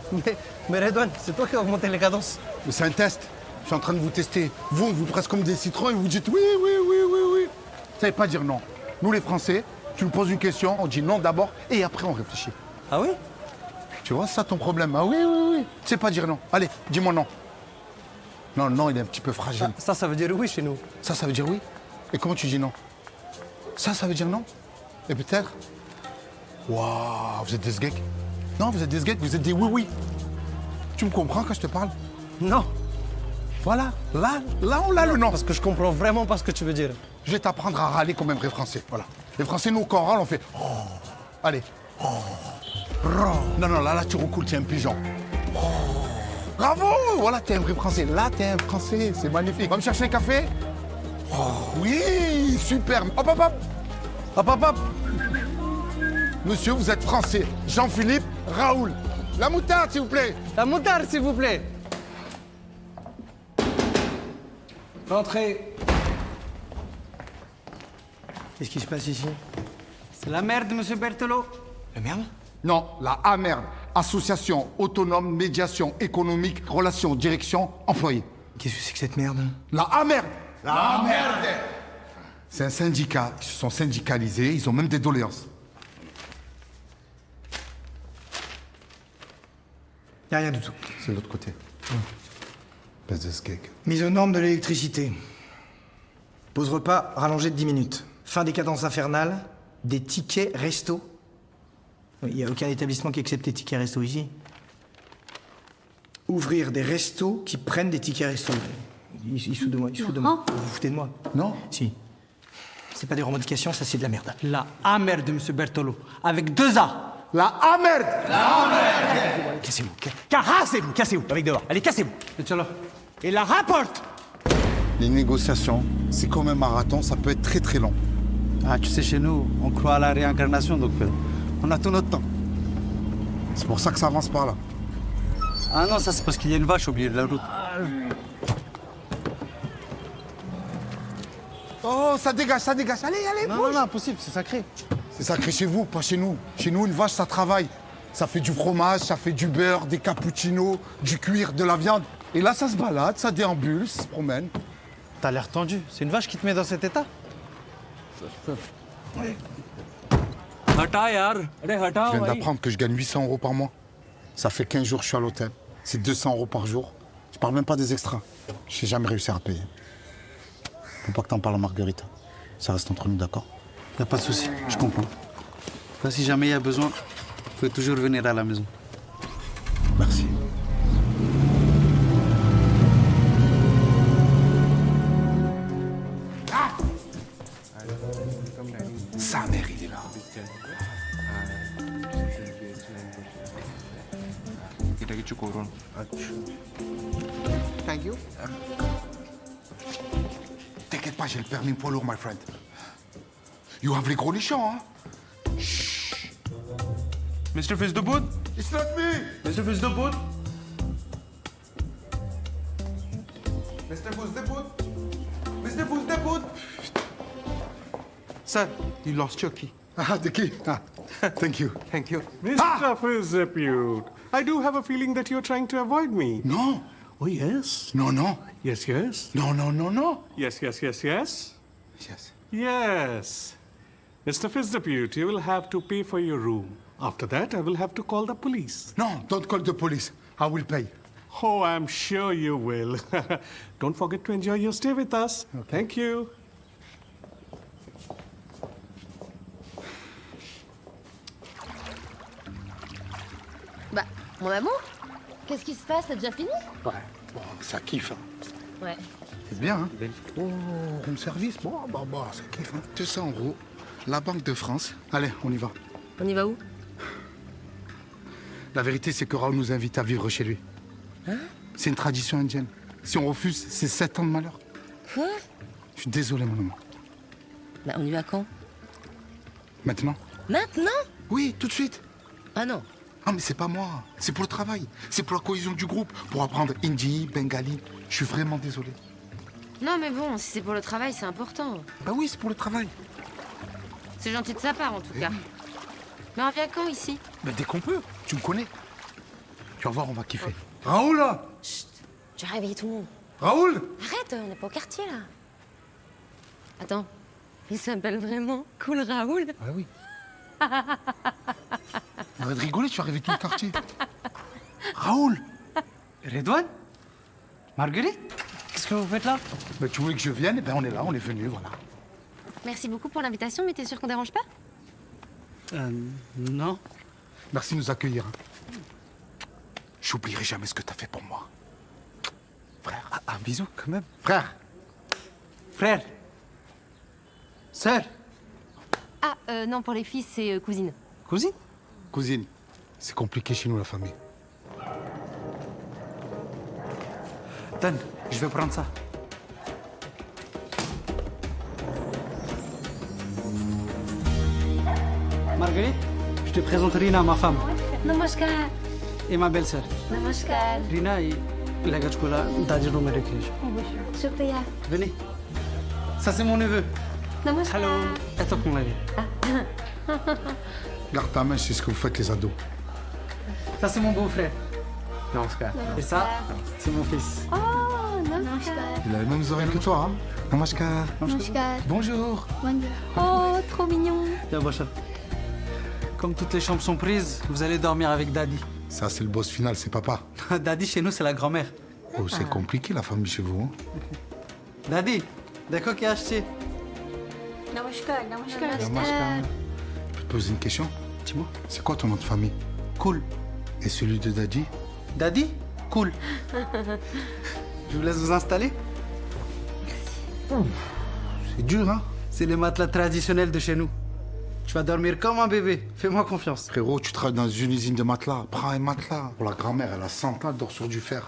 Mais Redouane, c'est toi qui as augmenté les cadences. Mais c'est un test. Je suis en train de vous tester. Vous pressez comme des citrons et vous dites oui, oui, oui, oui, oui. Vous savez pas dire non. Nous, les Français, tu nous poses une question, on dit non d'abord et après on réfléchit. Ah oui? Tu vois, c'est ça ton problème. Ah oui, oui, oui. Tu sais pas dire non. Allez, dis-moi non. Non, non, il est un petit peu fragile. Ça veut dire oui chez nous. Ça veut dire oui. Et comment tu dis non? Ça veut dire non. Et peut-être... Waouh, vous êtes des sgeeks. Non, vous êtes des sgeeks, vous êtes des oui-oui. Tu me comprends quand je te parle? Non. Voilà, là on a le non. Parce que je comprends vraiment pas ce que tu veux dire. Je vais t'apprendre à râler comme un vrai Français, voilà. Les Français, nous, quand on râle, on fait... Oh. Allez. Oh. Non, là, tu recoules, tu es un pigeon. Oh. Bravo, voilà, t'es un vrai Français. Là, t'es un Français, c'est magnifique. Va me chercher un café? Oh. Oui, super. Hop, hop, hop. Hop, hop, hop. Monsieur, vous êtes Français. Jean-Philippe Raoul. La moutarde, s'il vous plaît. La moutarde, s'il vous plaît. Entrez. Qu'est-ce qui se passe ici? C'est la merde, monsieur Berthelot. La merde? Non, la A merde. Association autonome, médiation économique, relations, direction, employés. Qu'est-ce que c'est que cette merde? La merde. La merde. C'est un syndicat. Ils se sont syndicalisés, ils ont même des doléances. Y a rien du tout. C'est de l'autre côté. Baisse de skeg. Mise aux normes de l'électricité. Pause repas rallongée de 10 minutes. Fin des cadences infernales. Des tickets resto. Il n'y a aucun établissement qui accepte les tickets resto ici. Ouvrir des restos qui prennent des tickets resto. Ils se foutent de moi, ils se foutent de moi. Vous vous foutez de moi? Non. Si. C'est pas des revendications, ça c'est de la merde. La A-merde, monsieur Bertolo. Avec 2 A. La A-merde. La merde. Cassez-vous. Cassez-vous, cassez-vous. Avec dehors. Allez, cassez-vous. Et la rapporte. Les négociations, c'est comme un marathon, ça peut être très très long. Ah, tu sais, chez nous, on croit à la réincarnation, donc on a tout notre temps. C'est pour ça que ça avance par là. Ah non, ça c'est parce qu'il y a une vache au milieu de la route. Oh, ça dégage, ça dégage. Allez, allez, Non, bouge. non, non, impossible, c'est sacré. C'est sacré chez vous, pas chez nous. Chez nous, une vache, ça travaille. Ça fait du fromage, ça fait du beurre, des cappuccinos, du cuir, de la viande. Et là, ça se balade, ça déambule, ça se promène. T'as l'air tendu. C'est une vache qui te met dans cet état? Je viens d'apprendre que je gagne 800 € par mois. Ça fait 15 jours que je suis à l'hôtel. C'est 200 € par jour. Je parle même pas des extras. Je n'ai jamais réussi à payer. Faut pas que t'en parles à Marguerite. Ça reste entre nous, d'accord? Y'a pas de souci, je comprends. Enfin, si jamais il y a besoin, vous pouvez toujours venir à la maison. Merci. Sa mère, il est là. Thank you. T'inquiète pas, j'ai le permis poids lourd, my friend. You have les gros nichons, hein? Mr. Fils de Boot? It's not me! Mr. Fils de Boot? Mr. Fils de Boot? Mr. Fils de Boot? Sir, you lost your key. Ah, the key. Ah, thank you. Thank you. Mr. Fizzapute, I do have a feeling that you're trying to avoid me. No. Oh, yes. No, no. Yes, yes. No, no, no, no. Yes, yes, yes, yes. Yes. Yes. Mr. Fizzapute, you will have to pay for your room. After that, I will have to call the police. No, don't call the police. I will pay. Oh, I'm sure you will. Don't forget to enjoy your stay with us. Thank you. Bah, mon amour, qu'est-ce qui se passe? T'as déjà fini? Ouais. Bon, ça kiffe, hein. Ouais. C'est bien, hein? Oh, home service. Bon, bah, ça kiffe, hein. 200 €. La Banque de France. Allez, on y va. On y va où? La vérité, c'est que Raoul nous invite à vivre chez lui. Hein? C'est une tradition indienne. Si on refuse, c'est 7 ans de malheur. Quoi? Je suis désolé, mon amour. Bah, on y va quand? Maintenant? Maintenant? Oui, tout de suite. Ah non. Ah, mais c'est pas moi. C'est pour le travail. C'est pour la cohésion du groupe. Pour apprendre hindi, bengali. Je suis vraiment désolé. Non, mais bon, si c'est pour le travail, c'est important. Bah oui, c'est pour le travail. C'est gentil de sa part, en tout cas. Mais on revient quand, ici? Bah dès qu'on peut. Tu me connais. Tu vas voir, on va kiffer. Raoul, là! Chut, tu as réveillé tout le monde. Raoul! Arrête, on n'est pas au quartier, là. Attends, il s'appelle vraiment Cool Raoul? Ah oui. Arrête de rigoler, tu as rêvé tout le quartier. Raoul! Redouane? Marguerite? Qu'est-ce que vous faites là? Bah tu voulais que je vienne, et ben on est là, on est venu, voilà. Merci beaucoup pour l'invitation, mais t'es sûr qu'on dérange pas? Non. Merci de nous accueillir. J'oublierai jamais ce que t'as fait pour moi. Frère. Un bisou, quand même. Frère. Frère. Sœur. Ah, non, pour les filles, c'est cousine. Cousine? Cousine, c'est compliqué chez nous, la famille. Donne, je vais prendre ça. Marguerite, je te présente Rina, ma femme, Namaskar. et ma belle-sœur. Namaskar. Rina et la gachkola dans room education. Shukriya. Venez. Ça, c'est mon neveu. Namaskar. Hello. Et toi, mon ami. Garde ta main, c'est ce que vous faites, les ados. Ça, c'est mon beau-frère. Namaskar. Et ça, c'est mon fils. Oh, namaskar. Il a les mêmes oreilles que toi, hein? Namaskar. Namaskar. Bonjour. Bonjour. Oh, trop mignon. Tiens, Bachar. Comme toutes les chambres sont prises, vous allez dormir avec Daddy. Ça, c'est le boss final, c'est papa. Daddy, chez nous, c'est la grand-mère. Oh, c'est compliqué, la famille chez vous, hein? Daddy, d'accord qui a acheté? Namaskar, namaskar. Namaskar. Je peux te poser une question? Dis-moi. C'est quoi ton nom de famille? Cool. Et celui de Daddy? Daddy? Cool. Je vous laisse vous installer. C'est dur, hein? C'est les matelas traditionnels de chez nous. Tu vas dormir comme un bébé. Fais-moi confiance. Frérot, tu travailles dans une usine de matelas. Prends un matelas. Pour la grand-mère, elle a 100 ans, elle dort sur du fer.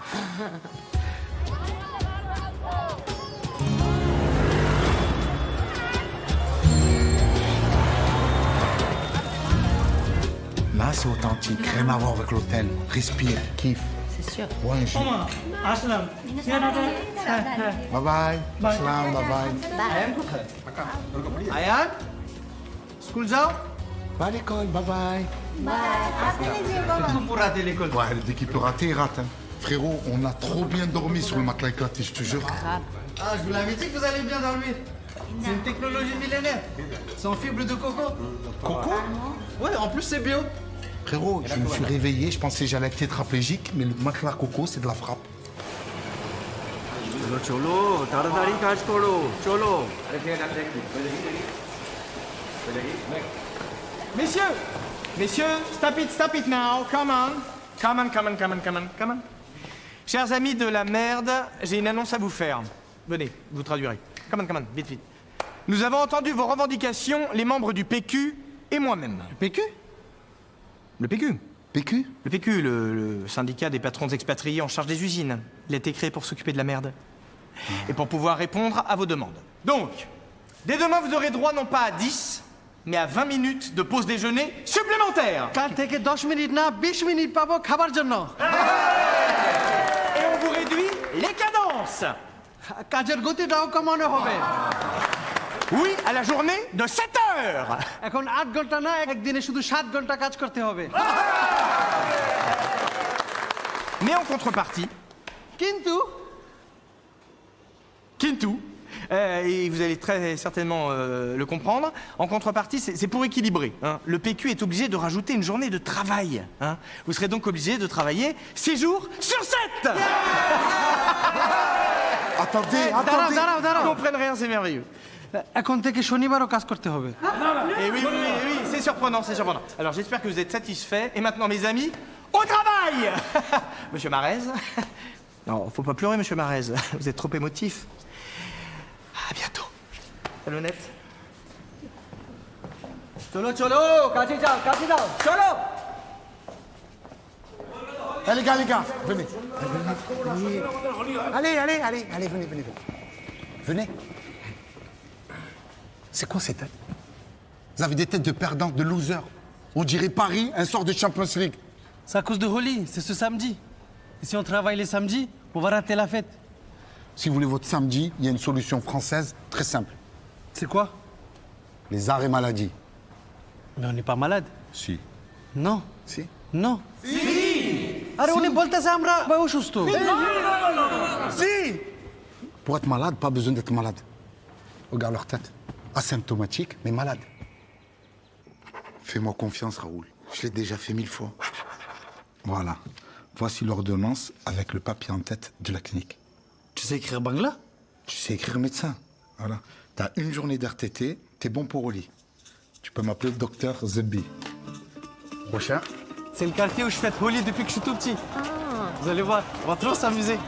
Là, c'est authentique. Rien à voir avec l'hôtel. Respire, kiffe. C'est sûr. Ouais, un jus. Aslam. Bye bye. Salam, bye bye. Ayan? School जाओ? Pas à l'école, bye bye. C'est tout pour rater l'école. Ouais, dès qu'il peut rater, il rate. Hein. Frérot, on a trop bien dormi sur le matelas éclaté, je te jure. Ah, je vous l'avais dit que vous allez bien dormir. C'est une technologie millénaire. C'est en fibre de coco. Coco? Ouais, en plus c'est bio. Frérot, je me suis réveillé, je pensais que j'allais être tétraplégique, mais le matelas coco, c'est de la frappe. চলো চলো তাড়াতাড়ি কাজ করো চলো Messieurs, stop it now, come on. Chers amis de la merde, j'ai une annonce à vous faire. Venez, vous traduirez. Come on, vite. Nous avons entendu vos revendications, les membres du PQ et moi-même. Le PQ? Le PQ. PQ? Le PQ, le syndicat des patrons expatriés en charge des usines. Il a été créé pour s'occuper de la merde. Et pour pouvoir répondre à vos demandes. Donc, dès demain, vous aurez droit non pas à 10, mais à 20 minutes de pause déjeuner supplémentaire. কাল থেকে 10 মিনিট না 20 মিনিট পাবো খাবার জন্য। Et on vous réduit les cadences. কাজের গতিটাও কমানো হবে। Oui, à la journée de 7 heures. এখন 8 ঘন্টা না একদিনে শুধু 7 ঘন্টা কাজ করতে হবে। Mais en contrepartie, কিন্তু et vous allez très certainement le comprendre, en contrepartie, c'est pour équilibrer. Hein. Le PQ est obligé de rajouter une journée de travail. Hein. Vous serez donc obligé de travailler 6 jours sur 7. Attendez. Ils comprennent rien, c'est merveilleux. এখন থেকে শনিবারও কাজ করতে হবে। Et oui, c'est surprenant. Alors j'espère que vous êtes satisfaits. Et maintenant, mes amis, au travail. Monsieur Marez. Non, faut pas pleurer, monsieur Marez. Vous êtes trop émotif. À bientôt. Salonnette. চলো চলো কাজে যাও চলো। Eh, les gars, venez. Allez, venez. Venez. C'est quoi ces têtes? Vous avez des têtes de perdants, de losers. On dirait Paris, un sort de Champions League. C'est à cause de Holi, c'est ce samedi. Et si on travaille les samedis, on va rater la fête. Si vous voulez votre samedi, il y a une solution française très simple. C'est quoi? Les arrêts maladie. Mais on n'est pas malade. Si. Non. Si. Non. Si. আরে উনি বলতেছে আমরা অসুস্থ। Si. Pour être malade, pas besoin d'être malade. Regarde leur tête. Asymptomatique, mais malade. Fais-moi confiance, Raoul. Je l'ai déjà fait 1000 fois. Voilà. Voici l'ordonnance avec le papier en tête de la clinique. Tu sais écrire bangla? Tu sais écrire médecin. Voilà. T'as une journée d'RTT, t'es bon pour au lit. Tu peux m'appeler docteur Zebi. Prochain. C'est le quartier où je fête Holi depuis que je suis tout petit. Vous allez voir, on va trop s'amuser.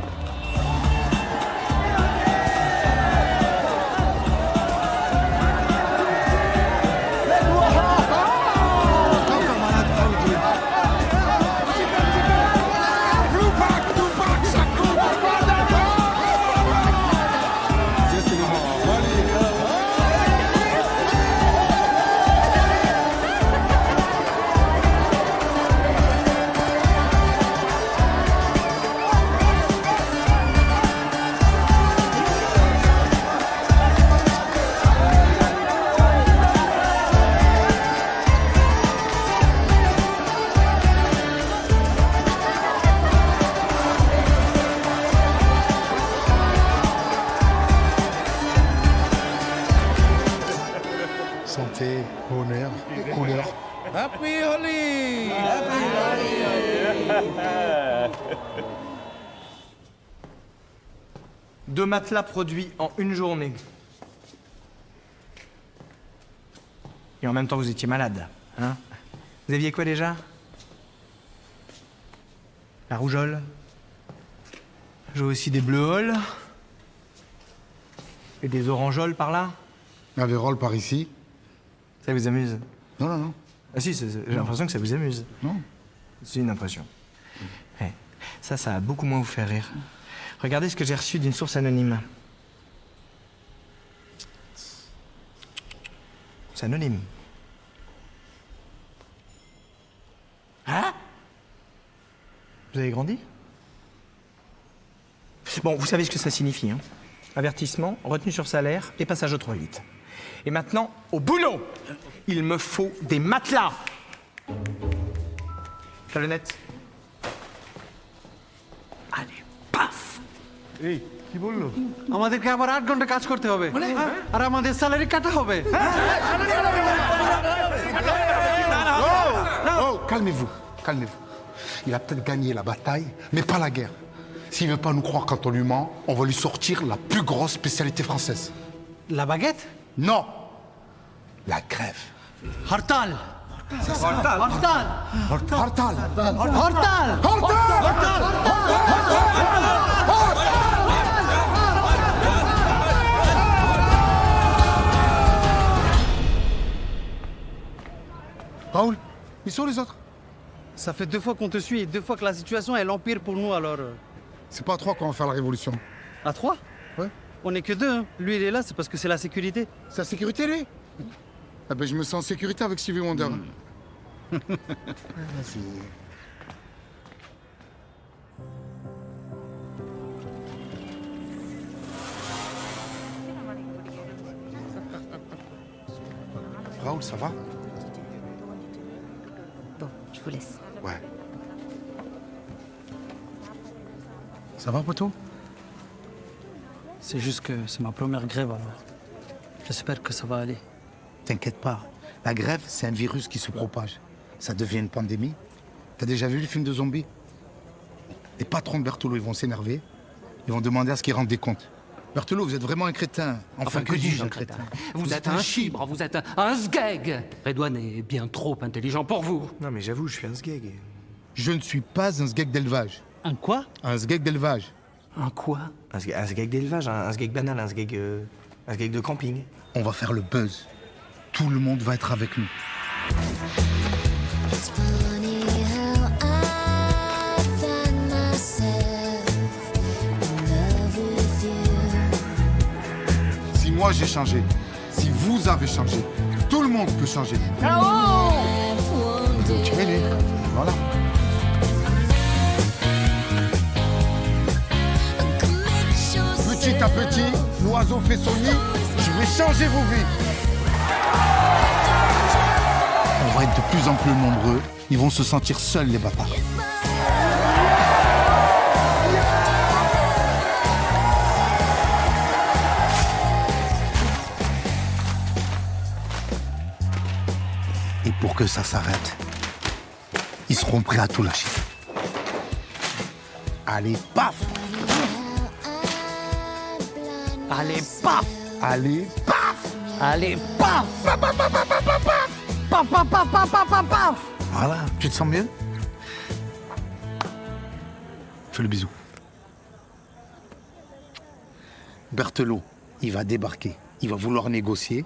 santé, bonheur et couleur. Happy Holi! Deux matelas produits en une journée. Et en même temps, vous étiez malade, hein? Vous aviez quoi déjà? La rougeole. J'ai aussi des bleuoles. Et des orangeoles par là. La vérole par ici. Ça vous amuse? Non, non, non. Ah si, j'ai l'impression que ça vous amuse. Non. C'est une impression. Ouais. Ça va beaucoup moins vous faire rire. Regardez ce que j'ai reçu d'une source anonyme. C'est anonyme. Hein? Vous avez grandi? Bon, vous savez ce que ça signifie, hein? Avertissement, retenue sur salaire et passage au 3-8. Et maintenant, au boulot! Il me faut des matelas! Talonnette. Allez, paf! এই কি বললো আমাদেরকে আবার 8 ঘন্টা কাজ করতে হবে আর আমাদের স্যালারি কাটা হবে Oh, calmez-vous, calmez-vous. Il a peut-être gagné la bataille, mais pas la guerre. S'il veut pas nous croire quand on lui ment, on va lui sortir la plus grosse spécialité française. La baguette? Non. La grève. Hartal. Hartal. Hartal. Hartal. Hartal. Raoul, ils sont les autres? Ça fait 2 fois qu'on te suit et 2 fois que la situation elle empire pour nous alors. C'est pas à 3 qu'on va faire la révolution. À 3? Ouais. On n'est que 2, hein. Lui il est là, c'est parce que c'est la sécurité. C'est la sécurité lui? Ah ben je me sens en sécurité avec Stevie Wonder. Raoul, ça va? Bon, je vous laisse. Ouais. Ça va, poteau? C'est juste que c'est ma première grève alors. J'espère que ça va aller. T'inquiète pas. La grève, c'est un virus qui se propage. Ça devient une pandémie. T'as déjà vu le film de zombies? Les patrons de Berthelot, ils vont s'énerver. Ils vont demander à ce qu'ils rendent des comptes. Berthelot, vous êtes vraiment un crétin. Enfin, que dis-je, un crétin? Vous êtes un chibre, vous êtes un sgeg. Redouane est bien trop intelligent pour vous. Non mais j'avoue, je suis un sgeg. Je ne suis pas un sgeg d'élevage. Un quoi? Un sgeg d'élevage. Un quoi? Un sgeg d'élevage, un sgeg banal, un sgeg de camping. On va faire le buzz. Tout le monde va être avec nous. Si moi j'ai changé, si vous avez changé, tout le monde peut changer. Tirez-les. Voilà. Petit à petit, l'oiseau fait son nid. Je vais changer vos vies. On va être de plus en plus nombreux. Ils vont se sentir seuls, les bâtards. Et pour que ça s'arrête, ils seront prêts à tout lâcher. Allez, paf! Allez, paf! Allez, paf! Allez, paf! Paf, paf, paf, paf, paf, paf! Paf, paf, paf, paf, paf, paf, paf! Voilà, tu te sens mieux? Fais le bisou. Berthelot, il va débarquer. Il va vouloir négocier,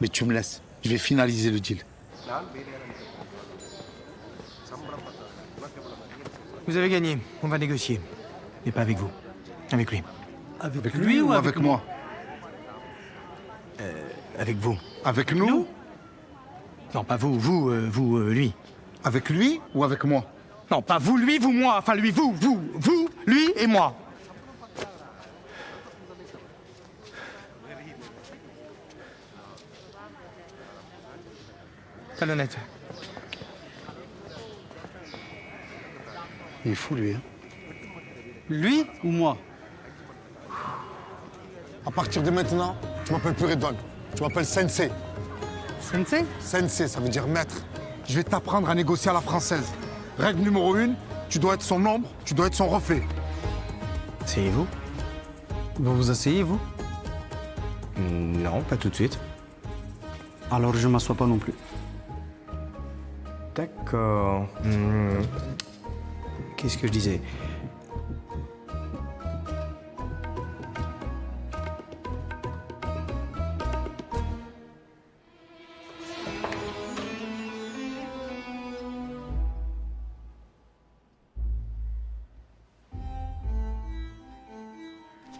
mais tu me laisses. Je vais finaliser le deal. Vous avez gagné, on va négocier. Mais pas avec vous, avec lui. Avec lui ou avec moi? Avec vous. Avec nous? Non, pas vous, lui. Avec lui ou avec moi? Non, pas vous, lui, vous, moi. Enfin, lui, vous, lui et moi. Talonnette. Il est fou, lui. Hein? Lui ou moi? À partir de maintenant, tu m'appelles plus Redouane. Tu m'appelles Sensei. Sensei? Sensei, ça veut dire maître. Je vais t'apprendre à négocier à la française. Règle numéro 1, tu dois être son ombre, tu dois être son reflet. Asseyez-vous. Vous vous asseyez, vous? Non, pas tout de suite. Alors je m'assois pas non plus. D'accord. Qu'est-ce que je disais?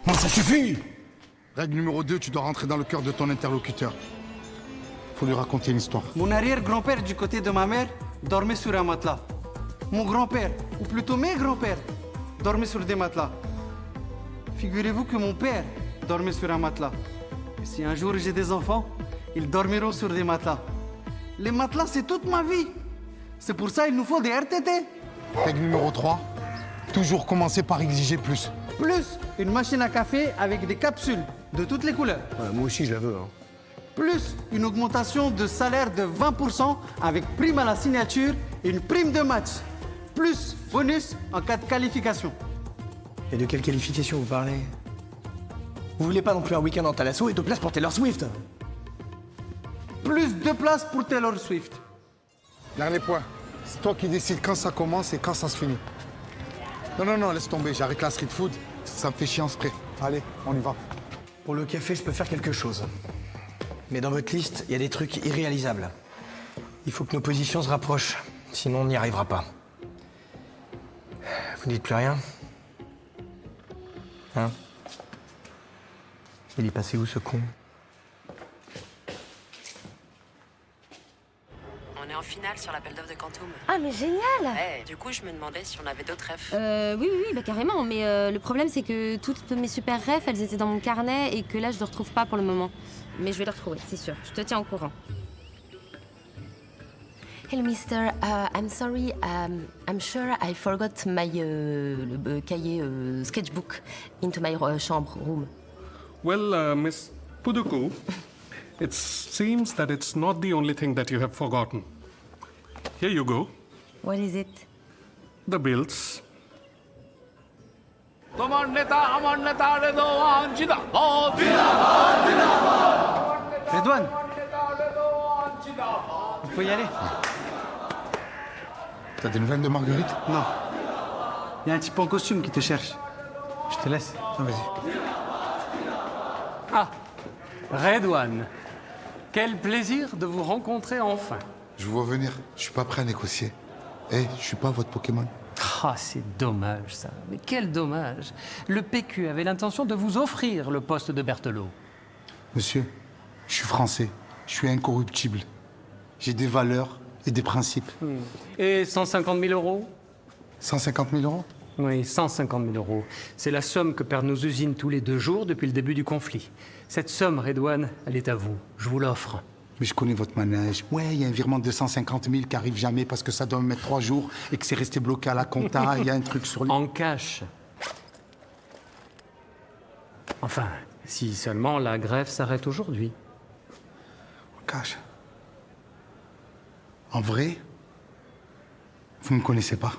Non, ça suffit! Règle numéro 2, tu dois rentrer dans le cœur de ton interlocuteur. Faut lui raconter une histoire. Mon arrière-grand-père du côté de ma mère dormait sur un matelas. Mon grand-père, ou plutôt mes grands-pères, dormaient sur des matelas. Figurez-vous que mon père dormait sur un matelas. Et si un jour j'ai des enfants, ils dormiront sur des matelas. Les matelas, c'est toute ma vie. C'est pour ça qu'il nous faut des RTT. Règle numéro 3, toujours commencer par exiger plus. Plus une machine à café avec des capsules de toutes les couleurs. Ouais, moi aussi, je la veux. Hein. Plus une augmentation de salaire de 20% avec prime à la signature et une prime de match. Plus bonus en cas de qualification. Et de quelle qualification vous parlez? Vous voulez pas non plus un week-end en Thalasso et 2 places pour Taylor Swift? Plus 2 places pour Taylor Swift. Dernier point. C'est toi qui décides quand ça commence et quand ça se finit. Non, laisse tomber. J'arrête la street food. Ça me fait chier en spray. Allez, on y va. Pour le café, je peux faire quelque chose. Mais dans votre liste, il y a des trucs irréalisables. Il faut que nos positions se rapprochent. Sinon, on n'y arrivera pas. Vous dites plus rien? Hein? Il est passé où, ce con? On est en finale sur l'appel d'offres de Quantum. Ah, mais génial! Ouais, du coup, je me demandais si on avait d'autres refs. Oui, bah carrément. Mais le problème, c'est que toutes mes super refs, elles étaient dans mon carnet et que là, je ne les retrouve pas pour le moment. Mais je vais les retrouver, c'est sûr. Je te tiens au courant. Hello, mister. I'm sorry. I'm sure I forgot my cahier sketchbook into my chambre room. Well, Miss Puduku, it seems that it's not the only thing that you have forgotten. Here you go. What is it? The bills. Redouane, il faut y aller. T'as des nouvelles de Marguerite? Non. Il y a un type en costume qui te cherche. Je te laisse. Ah, vas-y. Ah, Redouane. Quel plaisir de vous rencontrer enfin. Je vous vois venir. Je suis pas prêt à négocier. Je suis pas votre Pokémon. Ah, c'est dommage ça. Mais quel dommage. Le PQ avait l'intention de vous offrir le poste de Berthelot. Monsieur, je suis français. Je suis incorruptible. J'ai des valeurs et des principes. Et 150 000 euros? 150 000 euros? Oui, 150 000 euros. C'est la somme que perdent nos usines tous les 2 jours depuis le début du conflit. Cette somme, Redouane, elle est à vous. Je vous l'offre. Mais je connais votre manège. Ouais, il y a un virement de 250 000 qui arrive jamais parce que ça doit me mettre 3 jours et que c'est resté bloqué à la compta. Il y a un truc sur lui. En cash. Enfin, si seulement la grève s'arrête aujourd'hui. En cash. En vrai, vous me connaissez pas.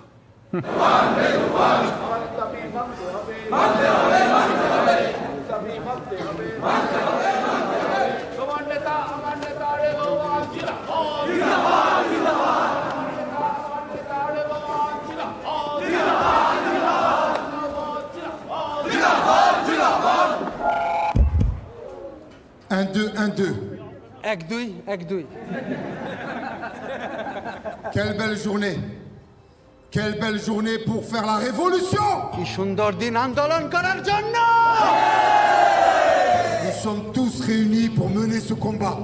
Un, deux, un, deux. Ekdoui. Quelle belle journée. Quelle belle journée pour faire la révolution. Nous sommes tous réunis pour mener ce combat.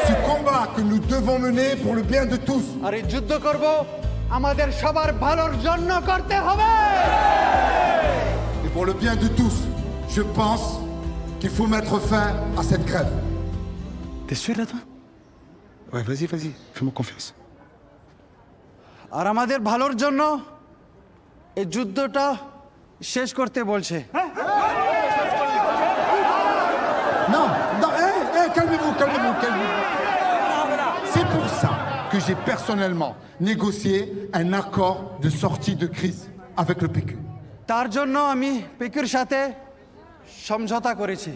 Ce combat que nous devons mener pour le bien de tous. Et pour le bien de tous, je pense qu'il faut mettre fin à cette grève. T'es sûr là, toi? Ouais, vas-y, fais-moi confiance. আর আমাদের ভালোর জন্য এই যুদ্ধটা শেষ করতে বলছে Non, non, calmez-vous. C'est pour ça que j'ai personnellement négocié un accord de sortie de crise avec le PQ. তার জন্য আমি পেকুর সাথে সমঝোতা করেছি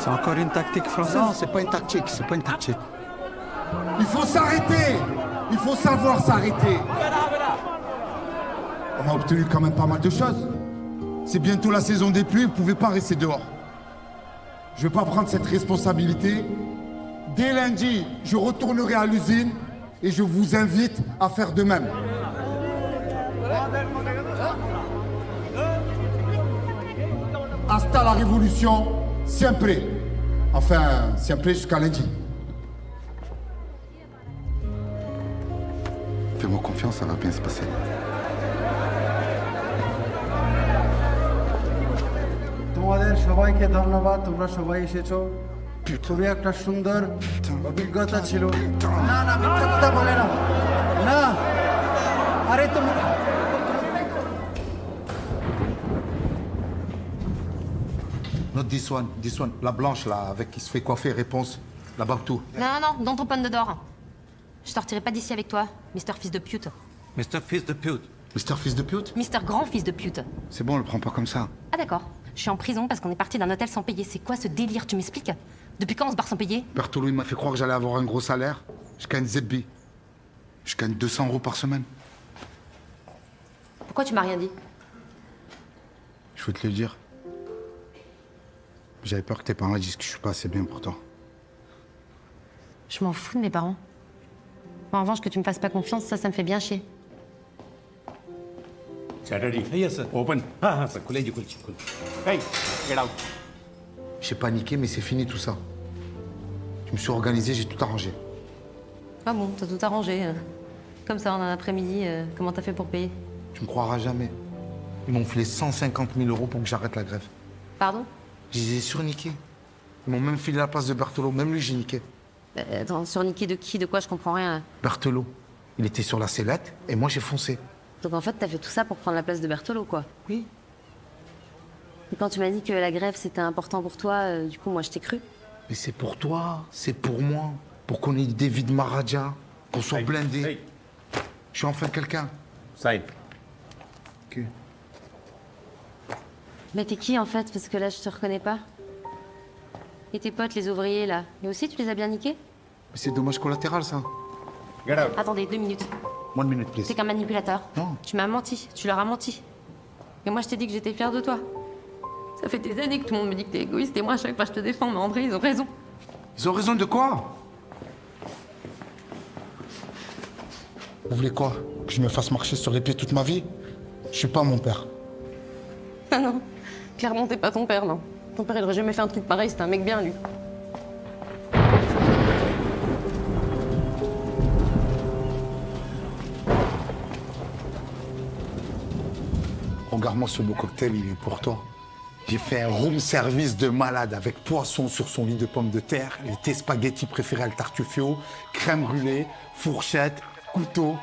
C'est encore une tactique française? Non, c'est pas une tactique, Il faut s'arrêter. Il faut savoir s'arrêter. On a obtenu quand même pas mal de choses. C'est bientôt la saison des pluies, vous pouvez pas rester dehors. Je vais pas prendre cette responsabilité. Dès lundi, je retournerai à l'usine et je vous invite à faire de même. Hasta la révolution, siempre. Enfin, siempre jusqu'à lundi. Fais-moi confiance, ça va bien se passer. তোমাদের সবাইকে ধন্যবাদ তোমরা সবাই এসেছো খুবই একটা সুন্দর অভিজ্ঞতা ছিল না না মিথ্যা কথা বলে না না আরে তুমি Not this one, la blanche là, avec qui se fait coiffer, réponse, là-bas tout. Non, non, non, dans ton pomme d'or. Je sortirai pas d'ici avec toi, Mister Fils de pute. Mr. Fils de pute. Mr. Fils de pute? Mister Grand Fils de pute. C'est bon, on le prend pas comme ça. Ah d'accord. Je suis en prison parce qu'on est parti d'un hôtel sans payer. C'est quoi ce délire, tu m'expliques? Depuis quand on se barre sans payer? Bertolo, il m'a fait croire que j'allais avoir un gros salaire. Je gagne Zebbi. Je gagne 200 € par semaine. Pourquoi tu m'as rien dit? Je veux te le dire. J'avais peur que tes parents disent que je suis pas assez bien pour toi. Je m'en fous de mes parents. En revanche, que tu me fasses pas confiance, ça me fait bien chier. Yes, sir. Open. Sir. Hey, get out. J'ai paniqué, mais c'est fini tout ça. Je me suis organisé, j'ai tout arrangé. Ah bon, t'as tout arrangé. Comme ça, en un après-midi, comment t'as fait pour payer? Tu me croiras jamais. Ils m'ont filé 150 000 € pour que j'arrête la grève. Pardon? Je les ai surniqués. Ils m'ont même filé la place de Bertolo. Même lui, j'ai niqué. Attends, surniqué de qui? De quoi? Je comprends rien. Bertolo. Il était sur la sellette et moi, j'ai foncé. Donc en fait, t'as fait tout ça pour prendre la place de Bertolo, quoi? Oui. Et quand tu m'as dit que la grève, c'était important pour toi, du coup, moi, je t'ai cru. Mais c'est pour toi, c'est pour moi. Pour qu'on ait des vies de Maharaja, qu'on soit blindés. Je suis enfin quelqu'un. Side. Ok. Mais t'es qui, en fait? Parce que là, je te reconnais pas. Et tes potes, les ouvriers, là, et aussi, tu les as bien niqués? Mais c'est dommage collatéral, ça. Get out. Attendez, 2 minutes. 1 minute, please. T'es qu'un manipulateur. Non. Tu m'as menti, tu leur as menti. Et moi, je t'ai dit que j'étais fière de toi. Ça fait des années que tout le monde me dit que t'es égoïste, et moi, à chaque fois, je te défends, mais André, ils ont raison. Ils ont raison de quoi? Vous voulez quoi? Que je me fasse marcher sur les pieds toute ma vie? Je suis pas mon père. Ah non, clairement, t'es pas ton père, non. Ton père, il aurait jamais fait un truc pareil, c'est un mec bien, lui. Regarde-moi ce beau cocktail, il est pour toi. J'ai fait un room service de malade avec poisson sur son lit de pommes de terre, tes spaghettis préférés al tartufio, crème brûlée, fourchette, couteau.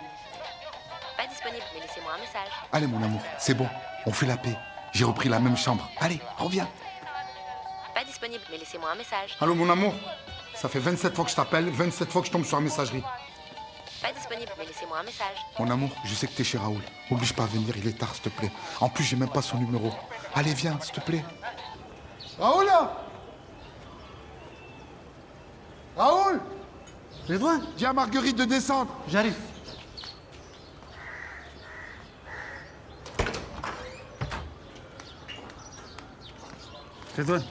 Pas disponible, mais laissez-moi un message. Allez mon amour, c'est bon, on fait la paix. J'ai repris la même chambre. Allez, reviens. Pas disponible, mais laissez-moi un message. Allô mon amour? Ça fait 27 fois que je t'appelle, 27 fois que je tombe sur la messagerie. Pas disponible, mais laissez-moi un message. Mon amour, je sais que t'es chez Raoul. Oblige pas à venir, il est tard, s'il te plaît. En plus, j'ai même pas son numéro. Allez, viens, s'il te plaît. Raoul là! Raoul! Redouane? Dis à Marguerite de descendre. J'arrive. Redouane.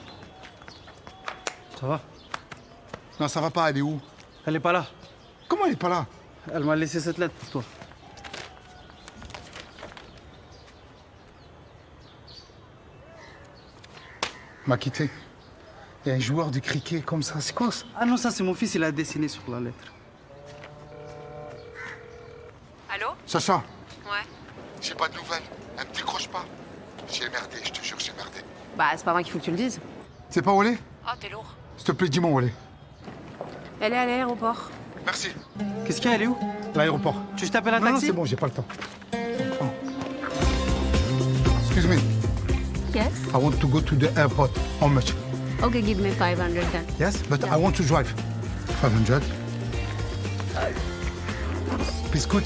Ça va? Non, ça va pas, elle est où? Elle est pas là. Comment elle est pas là? Elle m'a laissé cette lettre pour toi. M'a quitté. Il y a un joueur de cricket comme ça, c'est quoi ça? Ah non, ça c'est mon fils, il a dessiné sur la lettre. Allô? Sacha, Ouais. j'ai pas de nouvelles. Elle me décroche pas. J'ai merdé, je te jure, j'ai merdé. Bah, c'est pas moi qu'il faut que tu le dises. C'est pas où elle est? Oh, t'es lourd. S'il te plaît, dis-moi où elle est. Elle est à l'aéroport. Merci. Qu'est-ce qu'il y a, elle est où? L'aéroport. Tu veux que je t'appelle un Non, taxi? c'est bon, j'ai pas le temps. I want to go to the airport. How much? Okay, give me 500 then. Yes, but I want to drive. 500. Please, quick.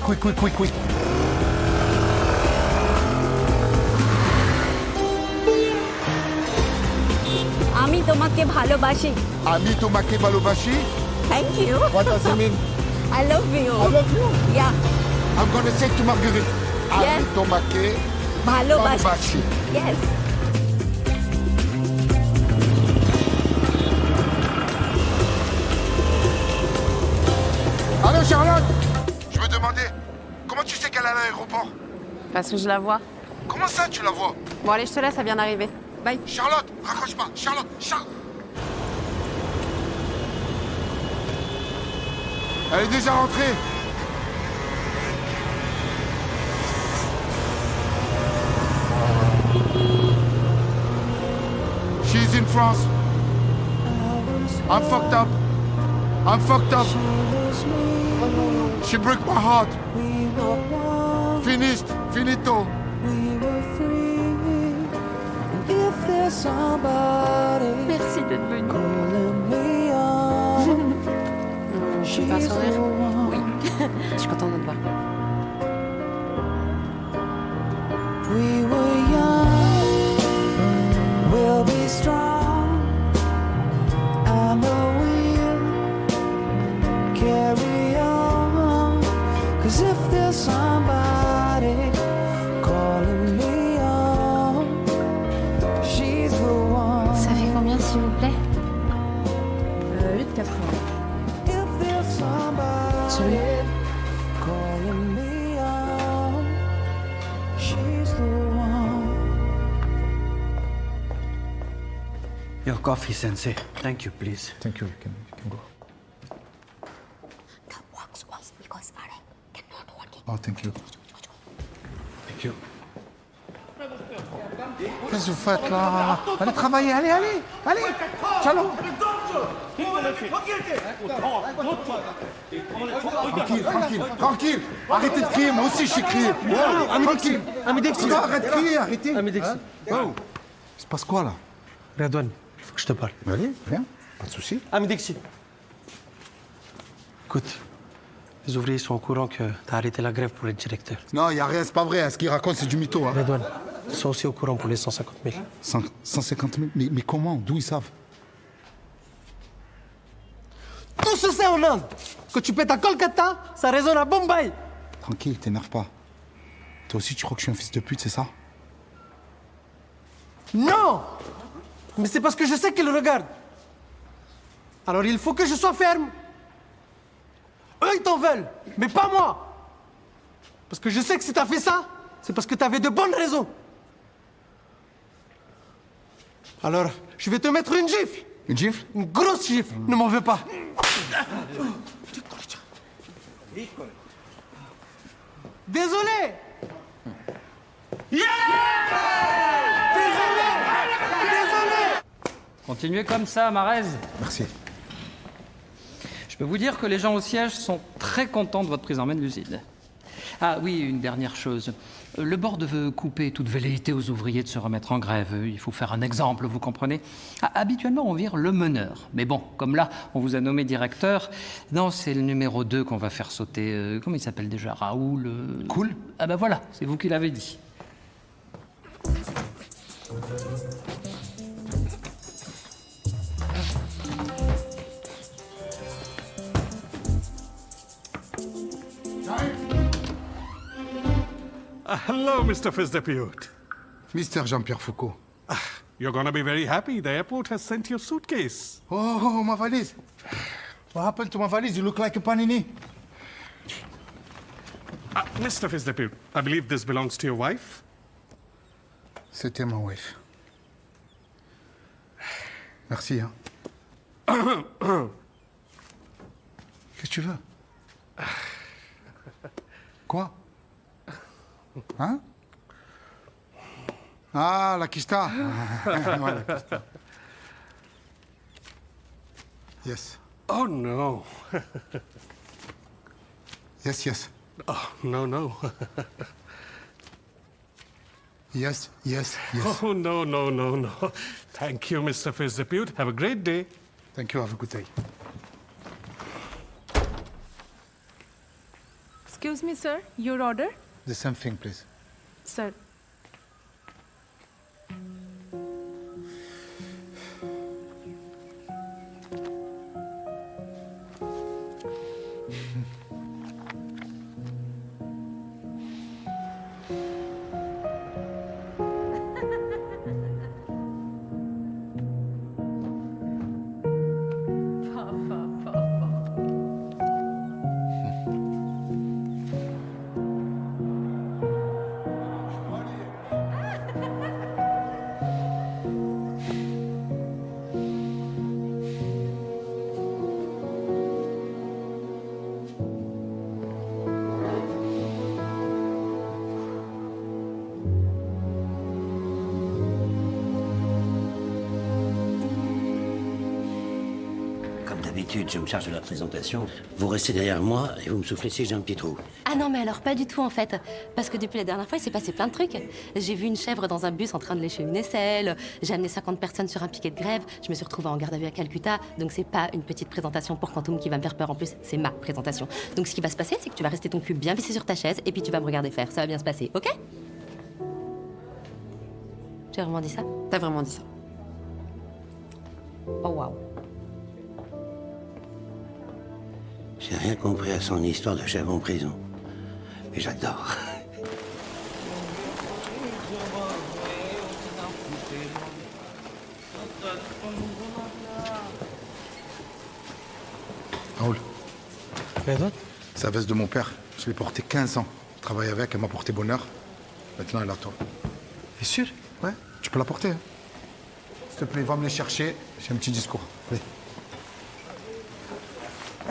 আমি তোমাকে ভালোবাসি। আমি তোমাকে ভালোবাসি? Thank you. What does it mean? I love you. I love you? Yeah. I'm gonna say to Marguerite. Yes. আমি তোমাকে ভালোবাসি। Yes. Allô, Charlotte? Je me demandais, comment tu sais qu'elle est à l'aéroport? Parce que je la vois. Comment ça, tu la vois? Bon, allez, je te laisse, ça vient d'arriver. Bye. Charlotte, raccroche pas. Charlotte. Elle est déjà rentrée. She's in France. I'm fucked up. She broke my heart. Finished. Finito. Merci d'être venu. Je fais un sourire? Oui. Je suis contente de te voir. We were young, we'll be strong, and we'll carry on. 'Cause if there's somebody calling me on, she's the one. Ça fait combien s'il vous plaît? 8,80. If there's somebody calling me on, she's the one. Your coffee, Sensei. Thank you, please. Thank you. You can go. Oh, thank you. Thank you. Qu'est-ce que vous faites là? Allez travailler, allez. Ciao. Tranquille. Arrêtez de crier, moi aussi je suis crié. Tranquille. Non, arrête de crier, arrêtez. Amidexi. Il se passe quoi là? Redouane, il faut que je te parle. Allez, viens, pas de souci. Amidexi. Écoute, les ouvriers sont au courant que t'as arrêté la grève pour être directeur. Non, y a rien, c'est pas vrai. Ce qu'il raconte, c'est du mytho. Hein. Redouane, ils sont aussi au courant pour les 150 000. 150 000? Mais comment? D'où ils savent? Tout se sait en Inde. Que tu pètes à Kolkata, ça résonne à Bombay. Tranquille, t'énerve pas. Toi aussi, tu crois que je suis un fils de pute, c'est ça? Non! Mais c'est parce que je sais qu'ils regardent. Alors il faut que je sois ferme. Eux, ils t'en veulent, mais pas moi. Parce que je sais que si t'as fait ça, c'est parce que t'avais de bonnes raisons. Alors, je vais te mettre une gifle. Une gifle? Une grosse gifle. Ne m'en veux pas. Désolé. Désolé. Continuez comme ça, Marez. Merci. Je peux vous dire que les gens au siège sont très contents de votre prise en main de l'usine. Ah oui, une dernière chose. Le board veut couper toute velléité aux ouvriers de se remettre en grève. Il faut faire un exemple, vous comprenez? Habituellement, on vire le meneur. Mais bon, comme là, on vous a nommé directeur, non, c'est le numéro 2 qu'on va faire sauter. Comment il s'appelle déjà? Raoul Cool. Ah ben voilà, c'est vous qui l'avez dit. Hello, Mr. Fitzdepiute. Mr. Jean-Pierre Foucault. You're gonna be very happy. The airport has sent your suitcase. Oh, ma valise. What happened to my valise? You look like a panini. Mr. Fitzdepiute, I believe this belongs to your wife. C'était ma wife. Merci, hein. Qu'est-ce que tu veux? Quoi? Hein? Ah, la kista. Ouais, la kista. Yes. Oh, no. Yes. Oh, no. Yes, yes, yes. Oh, no, no, no, no. Thank you, Mr. Fitzdispute. Have a great day. Thank you, have a good day. Excuse me, sir. Your order? The same thing, please. Sir. Comme d'habitude, je me charge de la présentation. Vous restez derrière moi et vous me soufflez si j'ai un petit trou. Ah non, mais alors pas du tout en fait. Parce que depuis la dernière fois, il s'est passé plein de trucs. J'ai vu une chèvre dans un bus en train de lécher une aisselle. J'ai amené 50 personnes sur un piquet de grève. Je me suis retrouvée en garde à vue à Calcutta. Donc c'est pas une petite présentation pour Quantum qui va me faire peur en plus. C'est ma présentation. Donc ce qui va se passer, c'est que tu vas rester ton cul bien vissé sur ta chaise et puis tu vas me regarder faire. Ça va bien se passer, ok? J'ai vraiment dit ça? T'as vraiment dit ça. Oh waouh. J'ai rien compris à son histoire de chèvre en prison. Mais j'adore. Raoul. C'est la veste de mon père. Je l'ai portée 15 ans. Je travaille avec, elle m'a porté bonheur. Maintenant, elle est à toi. T'es sûr? Ouais, tu peux la porter. Hein. S'il te plaît, va me les chercher. J'ai un petit discours. Allez.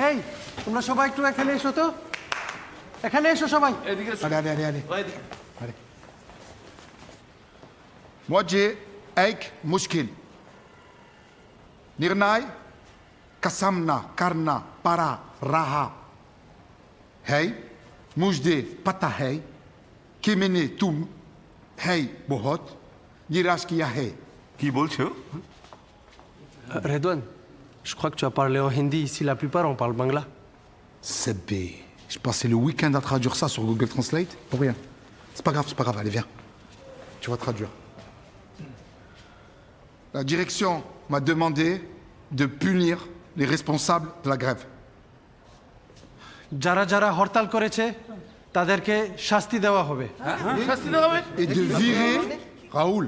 এই তোমরা সবাই একটু এখানে এসো তো এখানে এসো সবাই Allez. Moadje, Eik, Mushkil. Nirnai, Kasamna, Karna, Para, Raha. Hey, Mujde, Pata Hey, Kimene, Tum, Hey, Bohot, Nirashkia Hey. Qui bolche? Redouane, je crois que tu as parlé en hindi. Ici, la plupart, on parle bangla. C'est B. Je passais le week-end à traduire ça sur Google Translate pour rien. C'est pas grave, allez, viens. Tu vas traduire. La direction m'a demandé de punir les responsables de la grève. যারা যারা হরতাল করেছে তাদেরকে শাস্তি দেওয়া হবে Et de virer Raoul.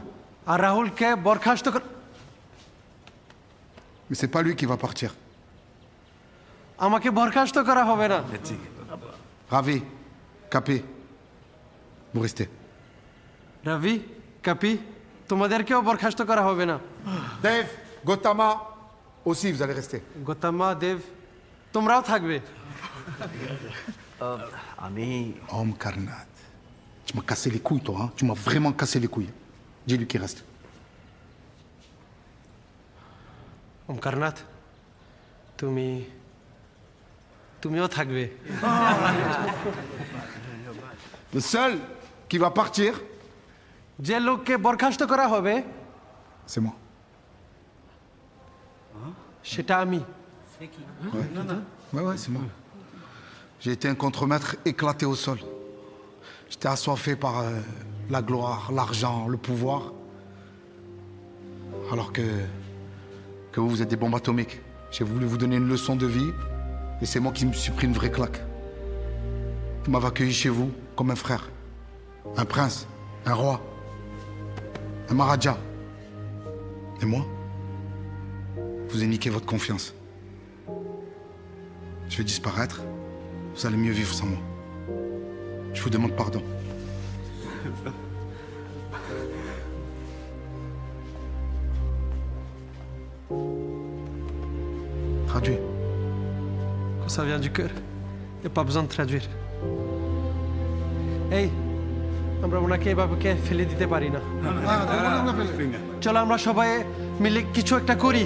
আর রাহুলকে বরখাস্ত কর Mais c'est pas lui qui va partir. আমাকে বরখাস্ত করা হবে না Ravi, Capé, vous restez. রবি কাপি তোমাদেরকেও বরখাস্ত করা হবে না Dave, Gotama, aussi vous allez rester. গোতামা দেব তোমরাও থাকবে Homme Karnat. Tu m'as cassé les couilles, toi, hein? Tu m'as vraiment cassé les couilles. Dis-lui qu'il reste. Omkarnath তুমিও থাকবে Le seul qui va partir, যে লোককে বরখাস্ত করা হবে c'est moi. সেটা আমি Ouais, c'est moi. J'ai été un contremaître éclaté au sol. J'étais assoiffé par la gloire, l'argent, le pouvoir. Alors que vous êtes des bombes atomiques. J'ai voulu vous donner une leçon de vie et c'est moi qui me suis pris une vraie claque. Vous m'avez accueilli chez vous comme un frère, un prince, un roi, un maharaja. Et moi, je vous ai niqué votre confiance. Je vais disparaître, vous allez mieux vivre sans moi. Je vous demande pardon. Traduis. Quand ça vient du cœur, il n'y a pas besoin de traduire. এই আমরা ওনাকে এভাবে ফেলে দিতে পারি না চলো আমরা সবাই মিলে কিছু একটা করি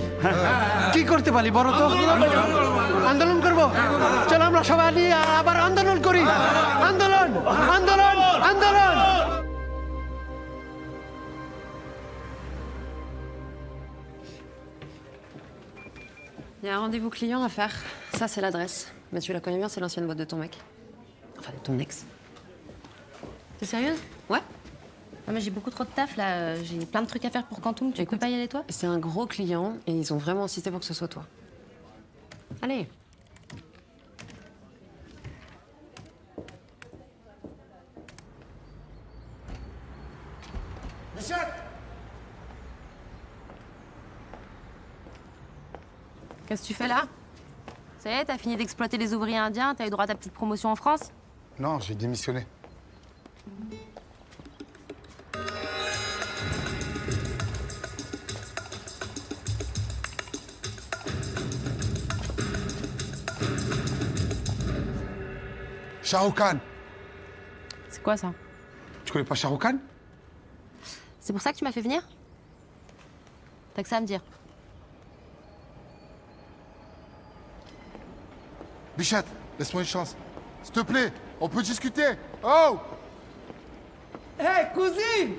কি করতে পারি বলো তো আন্দোলন করব চলো আমরা সবাই নিয়ে আবার আন্দোলন করি আন্দোলন আন্দোলন আন্দোলন Il y a un rendez-vous client à faire. Ça, c'est l'adresse. Mais tu la connais bien, c'est l'ancienne boîte de ton mec. Enfin, de ton ex. T'es sérieuse? Ouais. Ah, mais j'ai beaucoup trop de taf là, j'ai plein de trucs à faire pour Quantum. Tu peux pas y aller toi? C'est un gros client et ils ont vraiment insisté pour que ce soit toi. Allez. Michel! Qu'est-ce que tu fais là? Ça y est, t'as fini d'exploiter les ouvriers indiens, t'as eu droit à ta petite promotion en France? Non, j'ai démissionné. Shah Rukh Khan. C'est quoi ça? Tu connais pas Shah Rukh Khan? C'est pour ça que tu m'as fait venir? T'as que ça à me dire. Bichette, laisse-moi une chance. S'il te plaît, on peut discuter. Oh! Hé, cousine!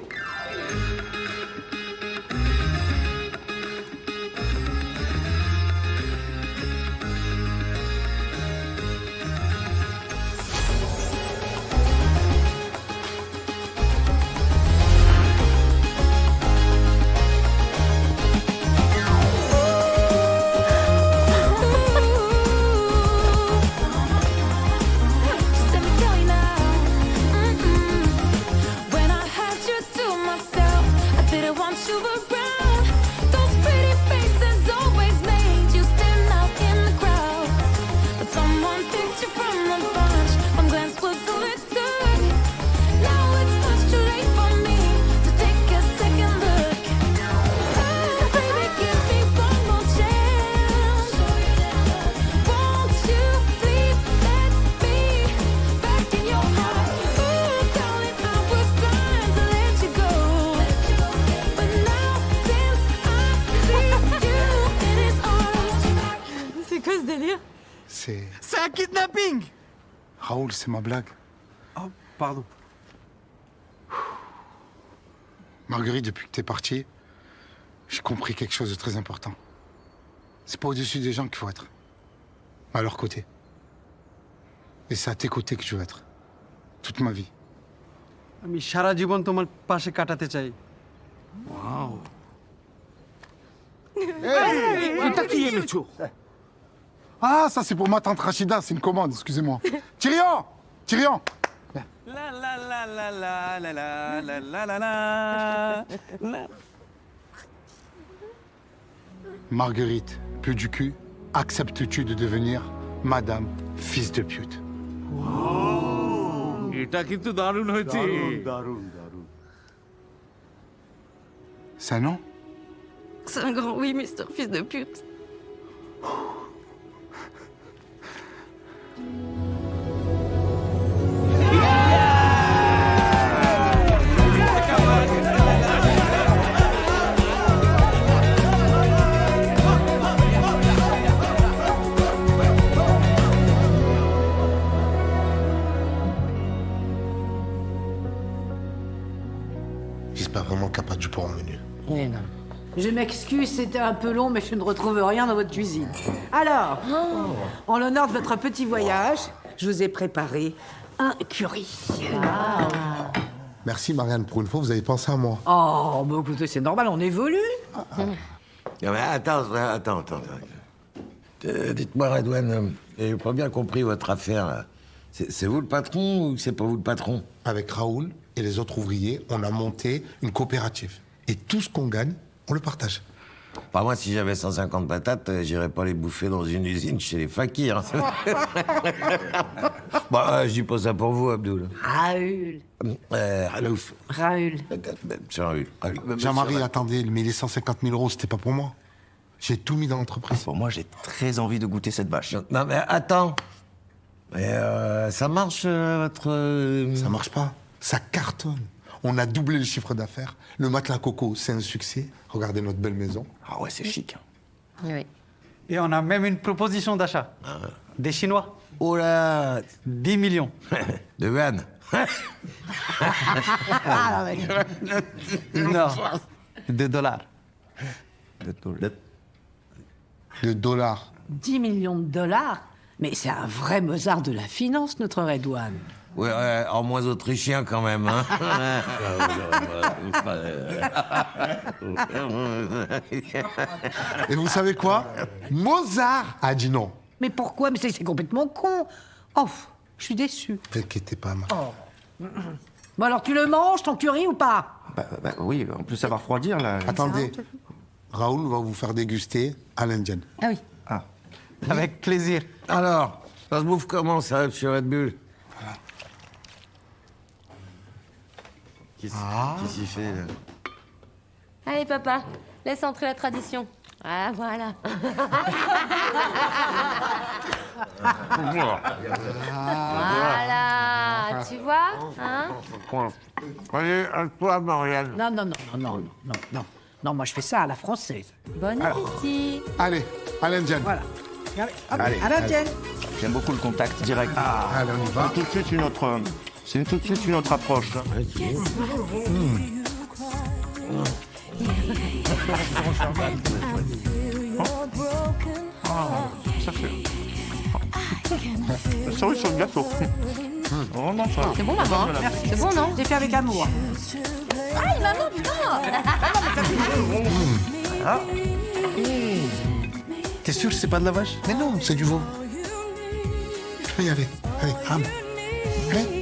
C'est un kidnapping! Raoul, c'est ma blague. Oh, pardon. Marguerite, depuis que t'es partie, j'ai compris quelque chose de très important. C'est pas au-dessus des gens qu'il faut être, mais à leur côté. Et c'est à tes côtés que je veux être. Toute ma vie. আমি সারা জীবন তোমার পাশে কাটাতে চাই। Waouh. Ah, ça c'est pour ma tante Rachida, c'est une commande, excusez-moi. Tyrion! Tyrion! La la la la la la la la la la la. Marguerite, plus du cul, acceptes-tu de devenir Madame Fils de pute? এটা কিন্তু দারুণ হয়েছে। C'est un nom? C'est un grand oui, Mister Fils de pute. J'espère vraiment qu'il n'y a pas du porc au menu. Mais non. Je m'excuse, c'était un peu long, mais je ne retrouve rien dans votre cuisine. Alors, en l'honneur de votre petit voyage, je vous ai préparé un curry. Merci Marianne, pour une fois, vous avez pensé à moi. Oh, bah écoutez, c'est normal, on évolue. Non, mais attends. Dites-moi, Redouane, j'ai pas bien compris votre affaire, là. C'est vous le patron ou c'est pas vous le patron? Avec Raoul et les autres ouvriers, on a monté une coopérative. Et tout ce qu'on gagne, on le partage. Pas moi, si j'avais 150 patates, j'irais pas les bouffer dans une usine chez les fakirs. Bah, je dis pas ça pour vous, Abdoul. Raoul. Ralouf. Raoul. C'est Raoul. Jean-Marie, attendez, mais les 150 000 euros, c'était pas pour moi. J'ai tout mis dans l'entreprise. Pour moi, j'ai très envie de goûter cette vache. Non, mais attends. Mais ça marche, votre... Ça marche pas. Ça cartonne. On a doublé le chiffre d'affaires. Le matelas coco, c'est un succès. Regardez notre belle maison. Ah ouais, c'est chic. Oui. Et on a même une proposition d'achat. Des Chinois. Oh là! 10 millions. De vannes. Non. $2. de dollars. 10 millions de dollars? Mais c'est un vrai Mozart de la finance, notre Redouane. Ouais, en moins autrichien quand même, hein. Et vous savez quoi? Mozart a dit non. Mais pourquoi? Mais c'est complètement con. Oh, je suis déçu. Ne t'inquiétez pas, ma. Oh. Bon alors, tu le manges, ton curry, ou pas? Bah oui, en plus ça va refroidir là. Attendez, Raoul va vous faire déguster à l'indienne. Ah oui. Ah. Avec plaisir. Alors, ça se bouffe comment, ça, chez Red Bull? Qu'est-ce qu'il fait, là? Allez, papa, laisse entrer la tradition. Ah, voilà. Voilà, tu vois, hein? Allez, à toi, Marianne. Non, non, moi je fais ça à la française. Bon appétit. Allez, à l'indienne. Voilà. Allez, hop, Allez. à l'indienne. J'aime beaucoup le contact direct. Allez, on y va. C'est tout de suite une autre approche. Ça fait. Ça oui, sur le gâteau. Vraiment ça. C'est bon, maman. C'est bon, non? J'ai fait avec amour. Aïe, maman, putain! T'es sûr que c'est pas de la vache? Mais non, c'est du veau. Je vais y aller. Allez, ham. Allez.